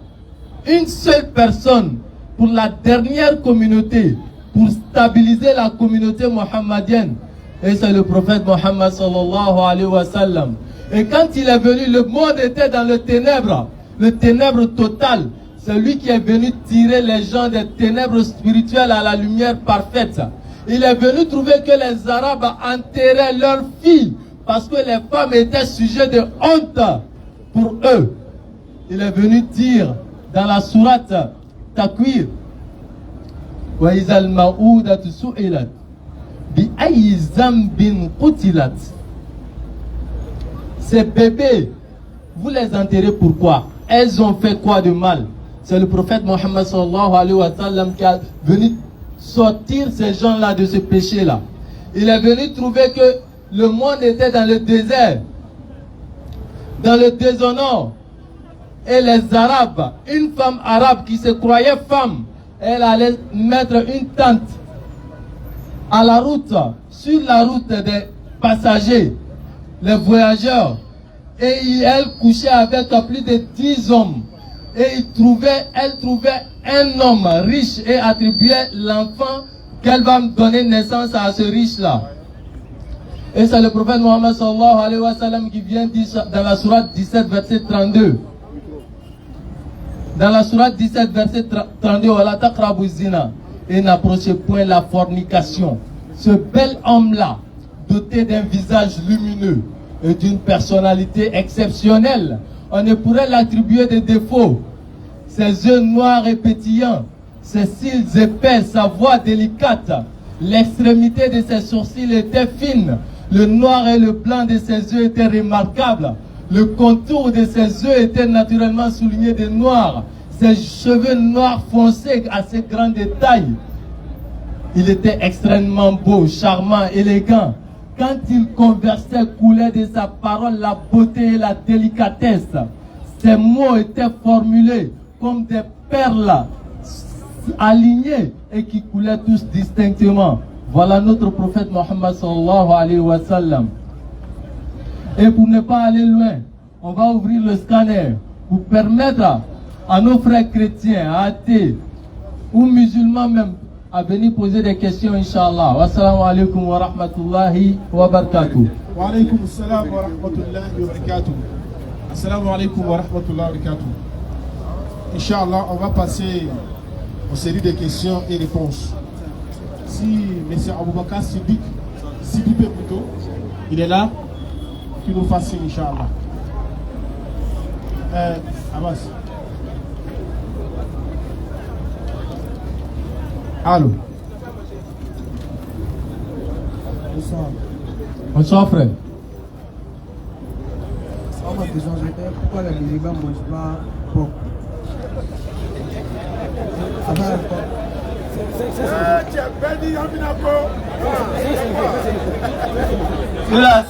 une seule personne pour la dernière communauté, pour stabiliser la communauté mohammedienne. Et c'est le prophète Mohammed sallallahu alayhi wa sallam. Et quand il est venu, le monde était dans le ténèbre total. C'est lui qui est venu tirer les gens des ténèbres spirituelles à la lumière parfaite. Il est venu trouver que les Arabes enterraient leurs filles parce que les femmes étaient sujets de honte pour eux. Il est venu dire dans la sourate Takwir, wa izal ma'udatu su'ilat bi ayyi zambin qutilat. Ces bébés, vous les enterrez pourquoi? Elles ont fait quoi de mal? C'est le prophète Mohammed sallallahu alayhi wa sallam qui est venu sortir ces gens-là de ce péché-là. Il est venu trouver que le monde était dans le désert, dans le déshonneur. Et les Arabes, une femme arabe qui se croyait femme, elle allait mettre une tente à la route, sur la route des passagers, les voyageurs. Et elle couchait avec plus de 10 hommes. Et elle trouvait un homme riche et attribuait l'enfant qu'elle va donner naissance à ce riche-là. Et c'est le prophète Mohammed sallallahu alayhi wa sallam qui vient dire dans la sourate 17 verset 32. Dans la sourate 17 verset 32, wala taqrabu zina, et n'approchez point la fornication. Ce bel homme-là, doté d'un visage lumineux et d'une personnalité exceptionnelle, on ne pourrait l'attribuer de défauts. Ses yeux noirs et pétillants, ses cils épais, sa voix délicate, l'extrémité de ses sourcils était fine, le noir et le blanc de ses yeux étaient remarquables, le contour de ses yeux était naturellement souligné de noir, ses cheveux noirs foncés à ses grands détails. Il était extrêmement beau, charmant, élégant. Quand il conversait, coulait de sa parole la beauté et la délicatesse. Ses mots étaient formulés comme des perles alignés et qui coulaient tous distinctement. Voilà notre prophète Mohammed sallallahu alayhi wa sallam. Et pour ne pas aller loin, on va ouvrir le scanner pour permettre à nos frères chrétiens, athées ou musulmans même à venir poser des questions, Inch'Allah. Wassalamu alaikum wa rahmatullahi wa barakatuh. Wa alaikum assalam wa rahmatullahi wa barakatuh. Assalamu alaikum wa rahmatullahi wa barakatuh. Inch'Allah, on va passer aux séries de questions et réponses. Si M. Aboubakar Siddiq plutôt, il est là, qu'il nous fasse signe, Inch'Allah. Abbas. Allô. Bonsoir. Bonsoir frère. On m'a besoin de dire pourquoi les musulmans ne mangent pas porc.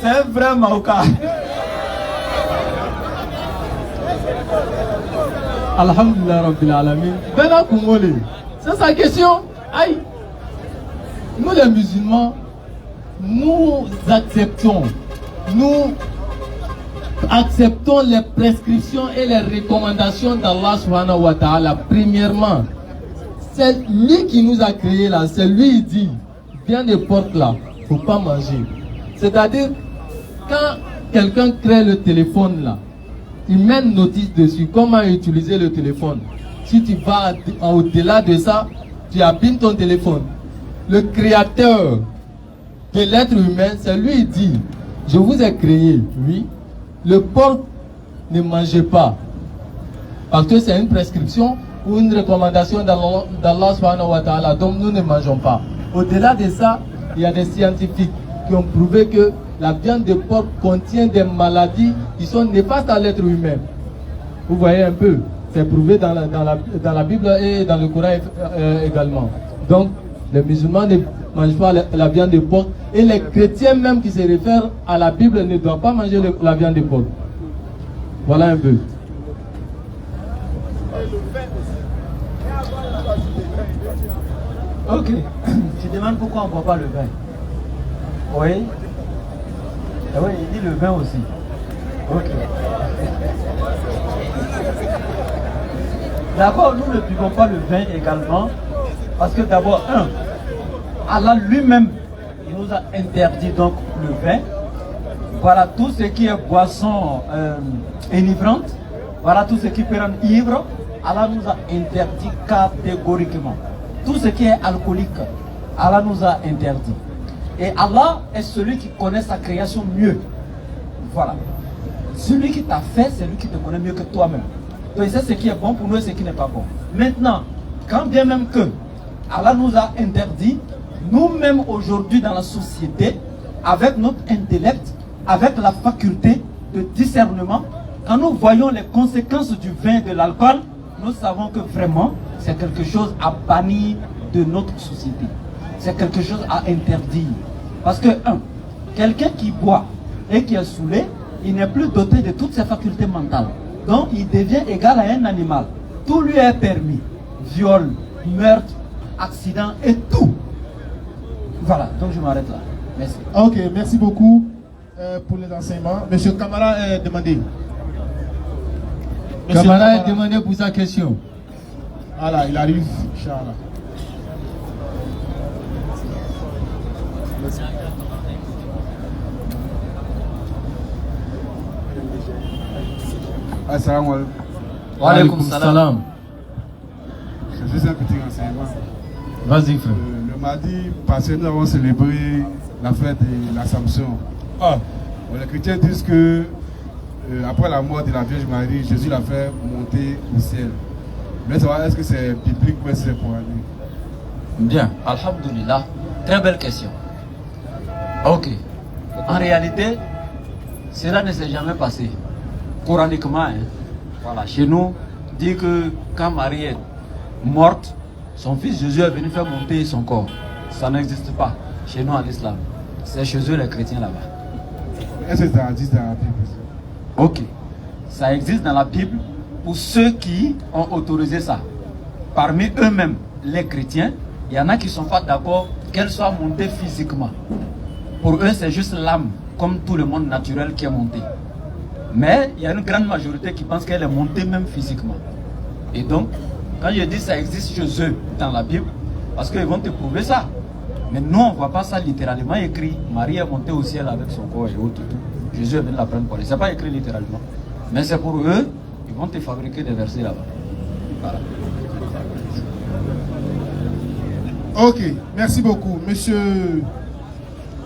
C'est vrai Maouka. Alhamdulillah Rabbil Alamin. Bena Kongolais. C'est sa question. Aïe. Nous les musulmans, nous acceptons les prescriptions et les recommandations d'Allah subhanahu wa ta'ala. Premièrement, c'est lui qui nous a créés là, c'est lui qui dit, viens de porc là, faut pas manger. C'est-à-dire, quand quelqu'un crée le téléphone là, il met une notice dessus, comment utiliser le téléphone. Si tu vas au-delà de ça, tu abîmes ton téléphone. Le créateur de l'être humain, c'est lui qui dit, je vous ai créé, oui. Le porc, ne mangez pas. Parce que c'est une prescription ou une recommandation d'Allah subhanahu wa ta'ala. Donc nous ne mangeons pas. Au-delà de ça, il y a des scientifiques qui ont prouvé que la viande de porc contient des maladies qui sont néfastes à l'être humain. Vous voyez un peu, c'est prouvé dans la Bible et dans le Coran également. Donc les musulmans ne mangent pas la viande de porc. Et les chrétiens même qui se réfèrent à la Bible ne doivent pas manger la viande de porc. Voilà un peu. Ok. Tu demandes pourquoi on ne boit pas le vin. Oui. Et oui, il dit le vin aussi. Ok. D'abord, nous ne buvons pas le vin également. Parce que d'abord, Allah lui-même, il nous a interdit donc le vin. Voilà tout ce qui est boisson enivrante. Voilà tout ce qui peut rendre ivre. Allah nous a interdit catégoriquement. Tout ce qui est alcoolique, Allah nous a interdit. Et Allah est celui qui connaît sa création mieux. Voilà. Celui qui t'a fait, c'est lui qui te connaît mieux que toi-même. Donc c'est ce qui est bon pour nous et ce qui n'est pas bon. Maintenant, quand bien même que Allah nous a interdit, nous-mêmes aujourd'hui dans la société, avec notre intellect, avec la faculté de discernement, quand nous voyons les conséquences du vin et de l'alcool, nous savons que vraiment c'est quelque chose à bannir de notre société. C'est quelque chose à interdire. Parce que, quelqu'un qui boit et qui est saoulé, il n'est plus doté de toutes ses facultés mentales. Donc il devient égal à un animal. Tout lui est permis. Viol, meurtre, accident et tout. Voilà, donc je m'arrête là. Merci. Ok, merci beaucoup pour les enseignements. Monsieur Kamara est demandé. Kamara est demandé pour sa question. Voilà, il arrive. Inch'Allah. Assalamu alaikum. Wa alaykum salam. C'est juste un petit renseignement. Vas-y, frère. Le mardi passé, nous avons célébré la fête de l'Assomption. Ah. Les chrétiens disent que après la mort de la Vierge Marie, Jésus l'a fait monter au ciel. Mais savoir est-ce que c'est biblique ou est-ce que c'est coranique? Bien, alhamdulillah. Très belle question. Ok. En réalité, cela ne s'est jamais passé. Coraniquement, hein. Voilà, chez nous, dit que quand Marie est morte, son fils Jésus est venu faire monter son corps. Ça n'existe pas chez nous en islam. C'est chez eux les chrétiens là-bas. Est-ce que ça existe dans la Bible? Ok. Ça existe dans la Bible pour ceux qui ont autorisé ça. Parmi eux-mêmes, les chrétiens, il y en a qui ne sont pas d'accord qu'elle soit montée physiquement. Pour eux, c'est juste l'âme, comme tout le monde naturel qui est monté. Mais il y a une grande majorité qui pense qu'elle est montée même physiquement. Et donc, quand je dis ça existe chez eux dans la Bible, parce qu'ils vont te prouver ça. Mais nous, on ne voit pas ça littéralement écrit. Marie est montée au ciel avec son corps et autres. Jésus est venu la prendre pour elle. Ce n'est pas écrit littéralement. Mais c'est pour eux, ils vont te fabriquer des versets là-bas. Voilà. Ok, merci beaucoup. Monsieur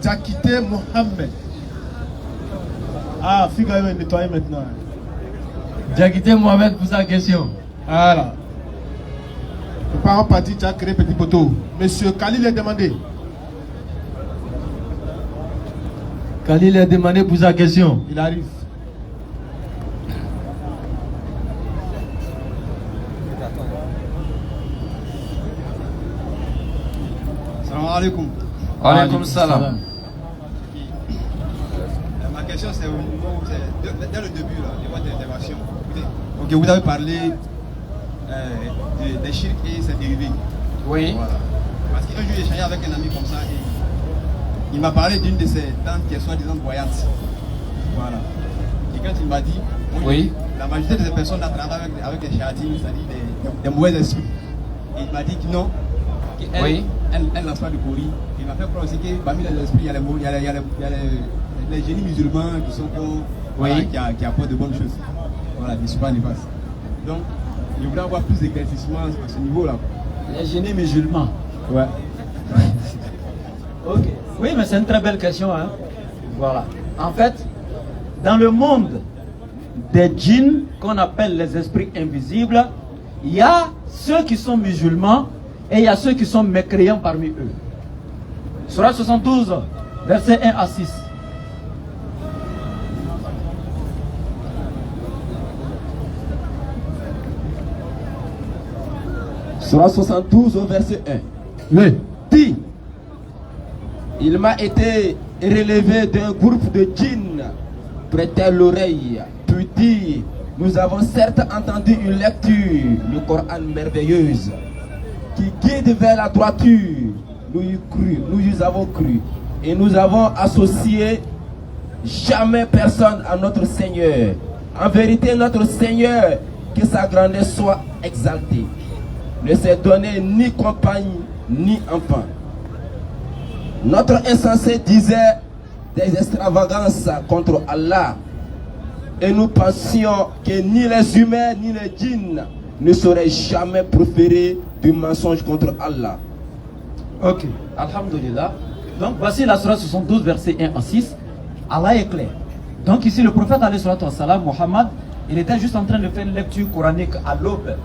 Takite Mohamed. Ah, Figa va nettoyer maintenant. Diakité Mohamed pour sa question. Voilà. Le parent parti, tu as créé petit poteau. Monsieur Khalil est demandé. Khalil est demandé pour sa question. Il arrive. Salam alaikum. Wa alaykum salam. Ma question c'est dès le début là, de votre intervention. Ok, vous avez parlé des shirk et ses dérivés. Oui. Voilà. Parce qu'un jour j'ai échangé avec un ami comme ça et il m'a parlé d'une de ses tantes qui est soi-disant voyante. Voilà. Et quand il m'a dit, oui, la majorité des personnes travaillent avec des chatines, c'est-à-dire des mauvais esprits. Et il m'a dit que non, qu'elle oui, elle lance pas de courrier. Il m'a fait croire aussi que parmi les esprits, il y a les génies musulmans qui sont comme, oui, voilà, qui apportent de bonnes choses. Voilà, qui ne sont pas néfastes. Donc, je voudrais avoir plus d'éclaircissement à ce niveau-là. les génies musulmans. Ouais. Ok. Oui, mais c'est une très belle question. Hein? Voilà. En fait, dans le monde des djinns, qu'on appelle les esprits invisibles, il y a ceux qui sont musulmans et il y a ceux qui sont mécréants parmi eux. Surah 72, versets 1 à 6. Surah 72 au verset 1. Oui. Dit, il m'a été relevé d'un groupe de djinns, prêtait l'oreille, puis dit, nous avons certes entendu une lecture du Coran merveilleuse qui guide vers la droiture. Nous y avons cru et nous avons associé jamais personne à notre Seigneur. En vérité, notre Seigneur, que sa grandeur soit exaltée, ne s'est donné ni compagne ni enfant. Notre insensé disait des extravagances contre Allah et nous pensions que ni les humains ni les djinns ne sauraient jamais proférer du mensonge contre Allah. Ok, alhamdulillah. Donc voici la surah 72 verset 1 à 6. Allah est clair. Donc ici le prophète alayhi salatu wassalam, Muhammad, il était juste en train de faire une lecture coranique à l'aube.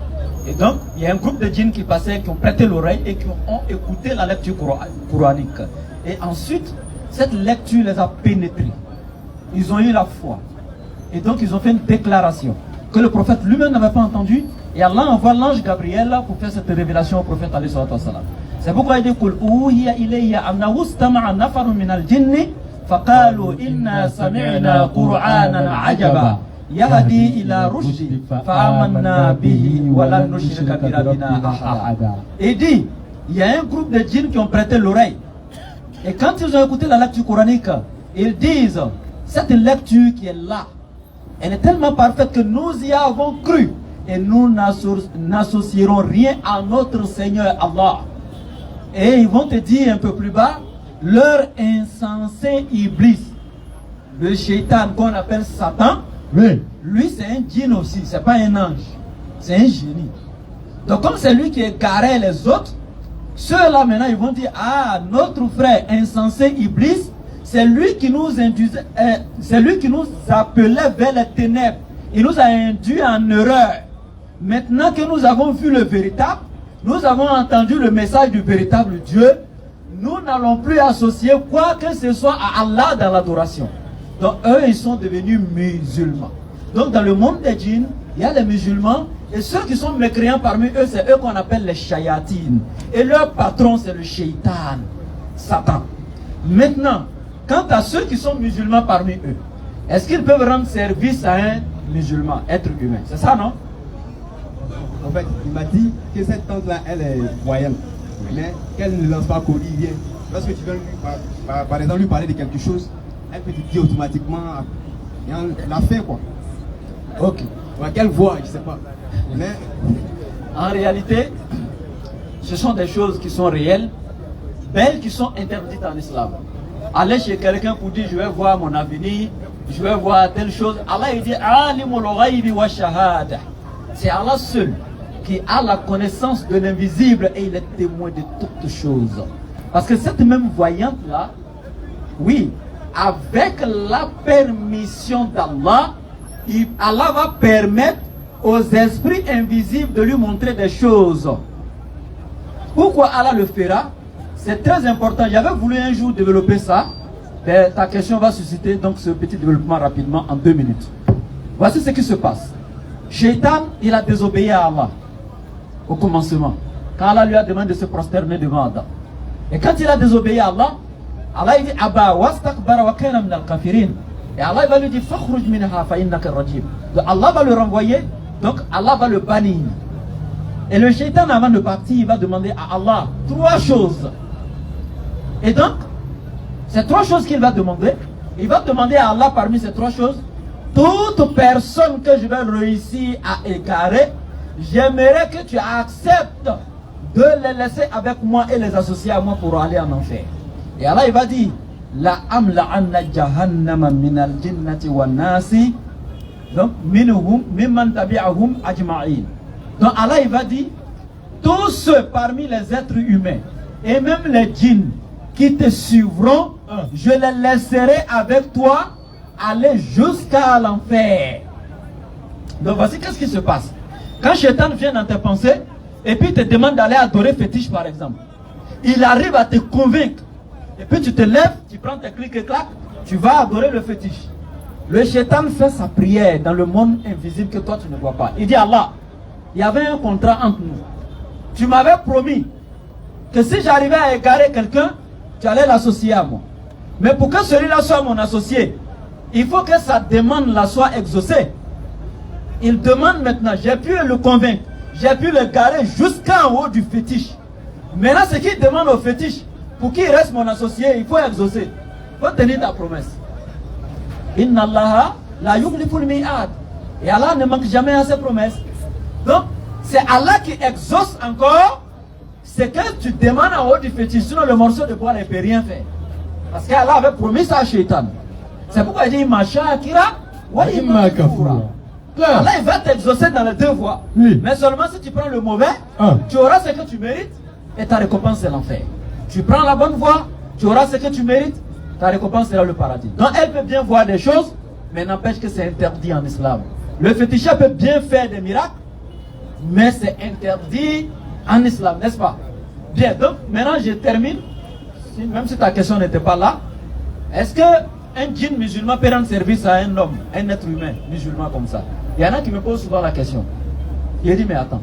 Et donc il y a un groupe de djinns qui passaient, qui ont prêté l'oreille et qui ont écouté la lecture coranique. Et ensuite, cette lecture les a pénétrés. Ils ont eu la foi. Et donc ils ont fait une déclaration que le prophète lui-même n'avait pas entendue. Et Allah envoie l'ange Gabriel pour faire cette révélation au prophète alayhi salatu wassalam. C'est pourquoi il dit Qul uhiya ilayya annahu istama'a nafarun min al-jinni faqalu inna sami'na qur'anan ajaba yahdi ila rushdi fa'amanna bihi wa lan nushrika bi rabbina ahada. Il dit il y a un groupe de djinns qui ont prêté l'oreille. Et quand ils ont écouté la lecture coranique, ils disent cette lecture qui est là, elle est tellement parfaite que nous y avons cru et nous n'associerons rien à notre Seigneur Allah. Et ils vont te dire un peu plus bas, leur insensé Iblis, le shaitan qu'on appelle Satan, Oui. lui c'est un djinn aussi, c'est pas un ange, c'est un génie. Donc comme c'est lui qui égarait les autres, ceux-là maintenant ils vont dire, ah notre frère insensé Iblis, c'est lui qui nous induisait, c'est lui qui nous appelait vers les ténèbres, il nous a induits en erreur. Maintenant que nous avons vu le véritable, nous avons entendu le message du véritable Dieu, nous n'allons plus associer quoi que ce soit à Allah dans l'adoration. Donc eux, ils sont devenus musulmans. Donc dans le monde des djinns, il y a les musulmans, et ceux qui sont mécréants parmi eux, c'est eux qu'on appelle les shayatines. Et leur patron, c'est le shaitan, Satan. Maintenant, quant à ceux qui sont musulmans parmi eux, est-ce qu'ils peuvent rendre service à un musulman, être humain? C'est ça, non? En fait, il m'a dit que cette tante-là, elle est voyante, mais qu'elle ne lance pas colis, rien. Lorsque tu viens, par exemple, lui parler de quelque chose, elle peut te dire automatiquement, la fin, quoi. Ok. Ou à quelle voix, je ne sais pas. Mais en réalité, ce sont des choses qui sont réelles, belles, qui sont interdites en islam. Aller chez quelqu'un pour dire, je vais voir mon avenir, je vais voir telle chose. Allah, il dit, Alimul ghaybi wa shahada. C'est Allah seul qui a la connaissance de l'invisible et il est témoin de toutes choses. Parce que cette même voyante-là, oui, avec la permission d'Allah, Allah va permettre aux esprits invisibles de lui montrer des choses. Pourquoi Allah le fera? C'est très important. J'avais voulu un jour développer ça. Mais ta question va susciter donc ce petit développement rapidement en 2 minutes. Voici ce qui se passe. Shaitan, il a désobéi à Allah au commencement. Quand Allah lui a demandé de se prosterner devant Adam. Et quand il a désobéi à Allah, Allah il dit Abba wastakbara wa kana min al-kafirin. Et Allah va lui dire fakhruj minha fa innaka rajim. Donc Allah va le renvoyer, donc Allah va le bannir. Et le shaitan avant de partir, il va demander à Allah 3 choses. Et donc, ces 3 choses qu'il va demander, il va demander à Allah parmi ces 3 choses, toute personne que je vais réussir à égarer, j'aimerais que tu acceptes de les laisser avec moi et les associer à moi pour aller en enfer. Et Allah il va dire, la amla anna jahannama min al jinnati wan nasi, donc minhum mimman tabi'ahum ajma'in. Donc Allah il va dire, tous ceux parmi les êtres humains et même les djinns qui te suivront, je les laisserai avec toi aller jusqu'à l'enfer. Donc voici qu'est-ce qui se passe. Quand Shaitan vient dans tes pensées et puis te demande d'aller adorer fétiche par exemple, il arrive à te convaincre. Et puis tu te lèves, tu prends tes clics et claques, tu vas adorer le fétiche. Le Shaitan fait sa prière dans le monde invisible que toi tu ne vois pas. Il dit Allah, il y avait un contrat entre nous. Tu m'avais promis que si j'arrivais à égarer quelqu'un, tu allais l'associer à moi. Mais pour que celui-là soit mon associé, il faut que sa demande là soit exaucée. il demande maintenant, j'ai pu le convaincre, j'ai pu le garer jusqu'en haut du fétiche. Maintenant, ce qu'il demande au fétiche, pour qu'il reste mon associé, il faut exaucer. Il faut tenir ta promesse. Inna Allah la yukhliful mi'ad. Et Allah ne manque jamais à ses promesses. Donc, c'est Allah qui exauce encore ce que tu demandes en haut du fétiche. Sinon, le morceau de bois ne peut rien faire. Parce qu'Allah avait promis ça à Shaitan. C'est pourquoi il dit Macha Akira wa Imma Kafura. Allah il va t'exaucer dans les deux voies. Oui. Mais seulement si tu prends le mauvais, tu auras ce que tu mérites et ta récompense c'est l'enfer. Tu prends la bonne voie, tu auras ce que tu mérites, ta récompense sera le paradis. Donc elle peut bien voir des choses, mais n'empêche que c'est interdit en islam. Le féticheur peut bien faire des miracles, mais c'est interdit en islam, n'est-ce pas? Bien, donc maintenant je termine. Même si ta question n'était pas là, est-ce qu'un djinn musulman peut rendre service à un homme, un être humain musulman comme ça? Il y en a qui me posent souvent la question. Il dit mais attends,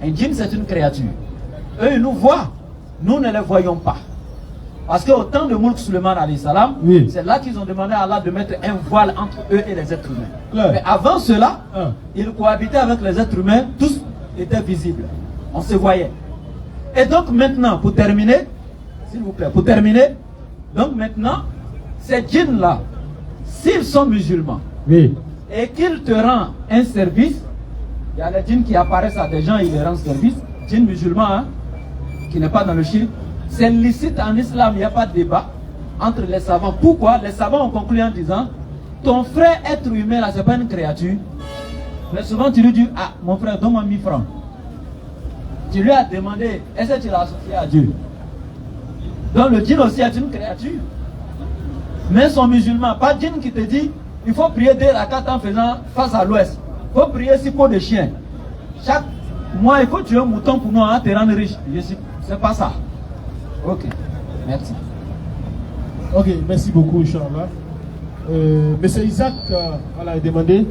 un djinn c'est une créature. Eux ils nous voient, nous ne les voyons pas. Parce qu'au temps de Moulk Suleiman alayhi salam, c'est là qu'ils ont demandé à Allah de mettre un voile entre eux et les êtres humains. Mais avant cela, ils cohabitaient avec les êtres humains, tous étaient visibles. On se voyait. Et donc maintenant, pour terminer, s'il vous plaît, pour terminer, donc maintenant, ces djinns-là, s'ils sont musulmans, et qu'ils te rendent un service, il y a les djinns qui apparaissent à des gens, ils les rendent service, djinns musulmans, hein, qui n'est pas dans le shirk, c'est licite en islam, il n'y a pas de débat entre les savants. Pourquoi? Les savants ont conclu en disant, ton frère être humain là, c'est pas une créature. Mais souvent tu lui dis, ah, mon frère, donne-moi 1000 francs. Tu lui as demandé, est-ce que tu l'as associé à Dieu? Donc le djinn aussi est une créature. Mais ils sont musulmans. Pas djinn qui te dit il faut prier 2 rakats en faisant face à l'ouest. Il faut prier 6 pots de chien. Chaque mois, il faut tuer un mouton pour nous te rendre riche. C'est pas ça. Ok. Merci. Ok, merci beaucoup, Inch'Allah. Monsieur Isaac a demandé,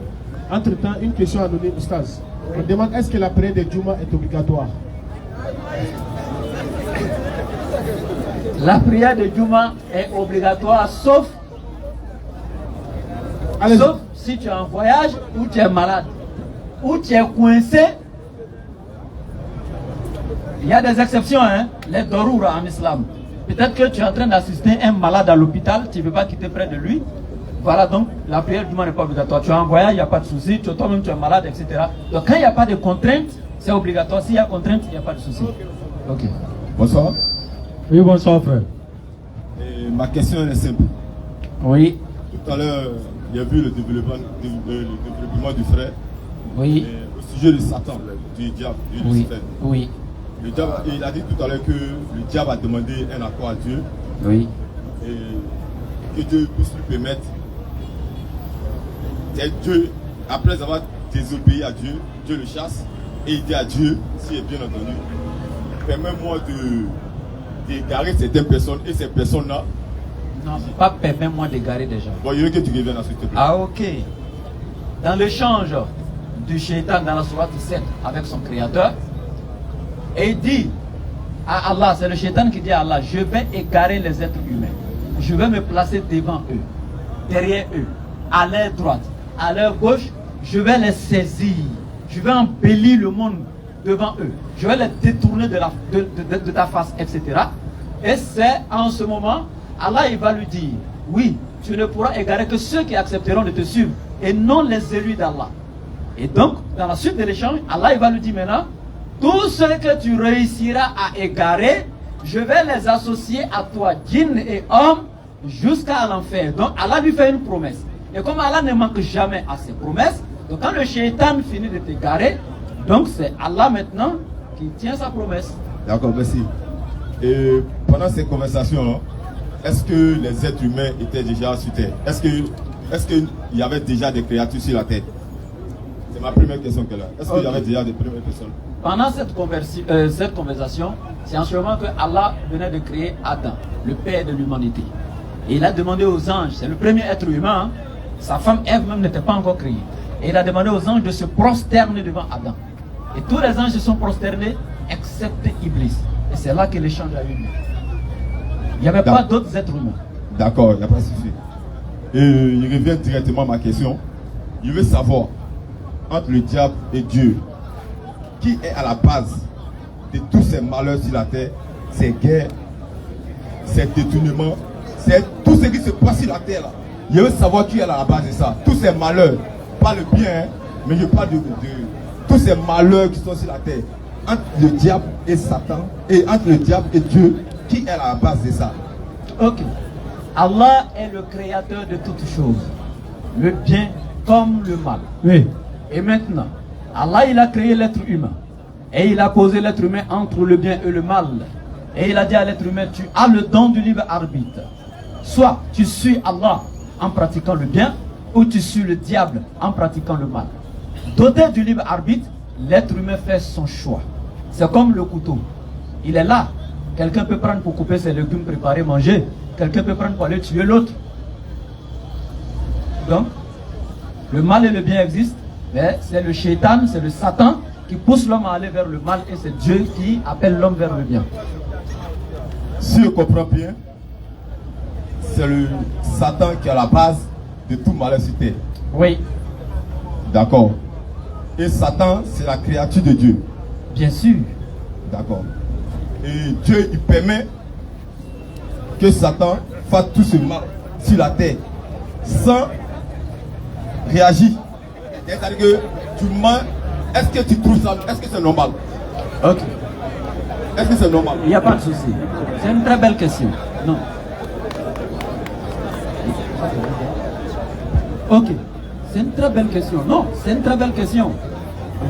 entre-temps, une question anonyme, Oustaz. On demande est-ce que la prière de Juma est obligatoire? La prière de Juma est obligatoire sauf si tu es en voyage ou tu es malade ou tu es coincé. Il y a des exceptions, hein, les daroura en islam. Peut-être que tu es en train d'assister un malade à l'hôpital, tu ne veux pas quitter près de lui. Voilà, donc la prière du Juma n'est pas obligatoire. Tu es en voyage, il n'y a pas de souci, toi-même tu es malade, etc. Donc quand il n'y a pas de contrainte, c'est obligatoire. S'il y a contrainte, il n'y a pas de souci. Ok. Bonsoir. Oui, bonsoir frère. Et ma question est simple. Oui. Tout à l'heure, il y a vu le développement du frère. Oui. Au sujet de Satan, du diable, du Lucifer. Oui. Le diable, il a dit tout à l'heure que le diable a demandé un accord à Dieu. Oui. Et que Dieu puisse lui permettre. Et Dieu, après avoir désobéi à Dieu, Dieu le chasse et il dit à Dieu, si bien entendu, permets-moi d'égarer certaines personnes et ces personnes-là. Non, pas permets-moi d'égarer des gens. Bon, il veut que tu reviennes à ce te plaît. Ah, ok. Dans l'échange du shaitan dans la sourate 7 avec son créateur, et il dit à Allah, c'est le shaitan qui dit à Allah, je vais égarer les êtres humains. Je vais me placer devant eux, derrière eux, à leur droite, à leur gauche, je vais les saisir. Je vais embellir le monde devant eux. Je vais les détourner de ta face, etc. Et c'est en ce moment, Allah il va lui dire, oui, tu ne pourras égarer que ceux qui accepteront de te suivre et non les élus d'Allah. Et donc, dans la suite de l'échange, Allah il va lui dire maintenant, tous ceux que tu réussiras à égarer, je vais les associer à toi, djinn et homme, jusqu'à l'enfer. Donc Allah lui fait une promesse. Et comme Allah ne manque jamais à ses promesses, donc quand le shaitan finit de t'égarer, donc c'est Allah maintenant qui tient sa promesse. D'accord, merci. Et pendant ces conversations, est-ce que les êtres humains étaient déjà sur terre? Est-ce qu'il y avait déjà des créatures sur la terre? C'est ma première question qu'elle a. Est-ce qu'il y avait déjà des premières personnes? Pendant cette conversation, c'est en ce moment que Allah venait de créer Adam, le père de l'humanité. Et il a demandé aux anges, c'est le premier être humain, hein, sa femme Ève même n'était pas encore créée. Et il a demandé aux anges de se prosterner devant Adam. Et tous les anges se sont prosternés, excepté Iblis. Et c'est là que l'échange a eu lieu. Il n'y avait pas d'autres êtres humains. D'accord, il n'y a pas de souci. Et il revient directement à ma question. Je veux savoir, entre le diable et Dieu, qui est à la base de tous ces malheurs sur la terre, ces guerres, ces détournements, c'est tout ce qui se passe sur la terre là. Je veux savoir qui est à la base de ça. Tous ces malheurs, pas le bien, hein, mais je parle de tous ces malheurs qui sont sur la terre. Entre le diable et Satan, et entre le diable et Dieu, qui est à la base de ça? Ok. Allah est le créateur de toutes choses, le bien comme le mal. Oui. Et maintenant, Allah il a créé l'être humain. Et il a posé l'être humain entre le bien et le mal. Et il a dit à l'être humain, tu as le don du libre arbitre. Soit tu suis Allah en pratiquant le bien, ou tu suis le diable en pratiquant le mal. Doté du libre arbitre, l'être humain fait son choix. C'est comme le couteau. Il est là. Quelqu'un peut prendre pour couper ses légumes, préparer, manger. Quelqu'un peut prendre pour aller tuer l'autre. Donc, le mal et le bien existent, mais c'est le shaitan, c'est le Satan qui pousse l'homme à aller vers le mal et c'est Dieu qui appelle l'homme vers le bien. Si je comprends bien, c'est le Satan qui est à la base de tout malheur sur terre. Oui. D'accord. Et Satan, c'est la créature de Dieu. Bien sûr. D'accord. Et Dieu, il permet que Satan fasse tout ce mal sur la terre sans réagir. C'est-à-dire que tu mens. Est-ce que tu trouves ça? Est-ce que c'est normal? Ok. Est-ce que c'est normal? Il n'y a pas de souci. C'est une très belle question. Non. Ok. C'est une très belle question. Non, c'est une très belle question.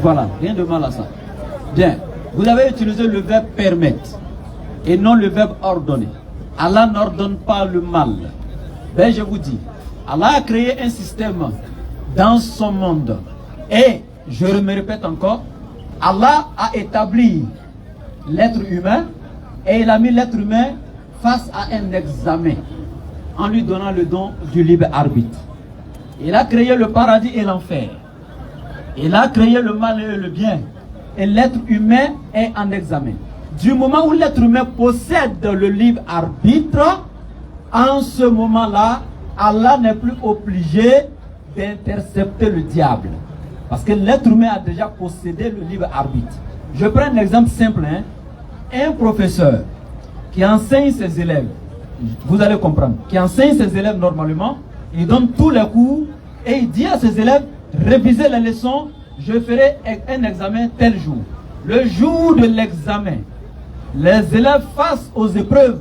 Voilà, rien de mal à ça. Bien. Vous avez utilisé le verbe permettre et non le verbe ordonner. Allah n'ordonne pas le mal. Ben, je vous dis, Allah a créé un système dans son monde. Et, je me répète encore, Allah a établi l'être humain et il a mis l'être humain face à un examen en lui donnant le don du libre arbitre. Il a créé le paradis et l'enfer. Il a créé le mal et le bien. Et l'être humain est en examen. Du moment où l'être humain possède le libre arbitre, en ce moment-là, Allah n'est plus obligé d'intercepter le diable. Parce que l'être humain a déjà possédé le libre arbitre. Je prends un exemple simple. Hein. Un professeur qui enseigne ses élèves, vous allez comprendre, qui enseigne ses élèves normalement, il donne tous les cours et il dit à ses élèves, révisez les leçons, je ferai un examen tel jour. Le jour de l'examen, les élèves face aux épreuves,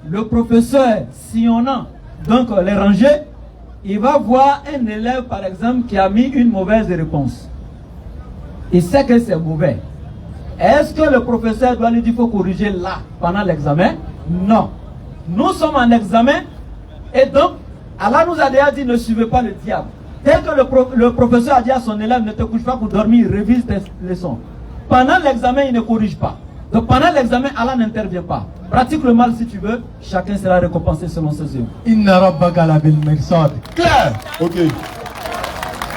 le professeur sillonnant donc les rangées, il va voir un élève par exemple qui a mis une mauvaise réponse. Il sait que c'est mauvais. Est-ce que le professeur doit lui dire qu'il faut corriger là pendant l'examen? Non. Nous sommes en examen et donc Allah nous a déjà dit ne suivez pas le diable. Tel que le professeur a dit à son élève ne te couche pas pour dormir, révise tes leçons. Pendant l'examen, il ne corrige pas. Donc pendant l'examen, Allah n'intervient pas. Pratique le mal si tu veux, chacun sera récompensé selon ses œuvres. Inna rabbaka labil mirsad. Clair. Ok.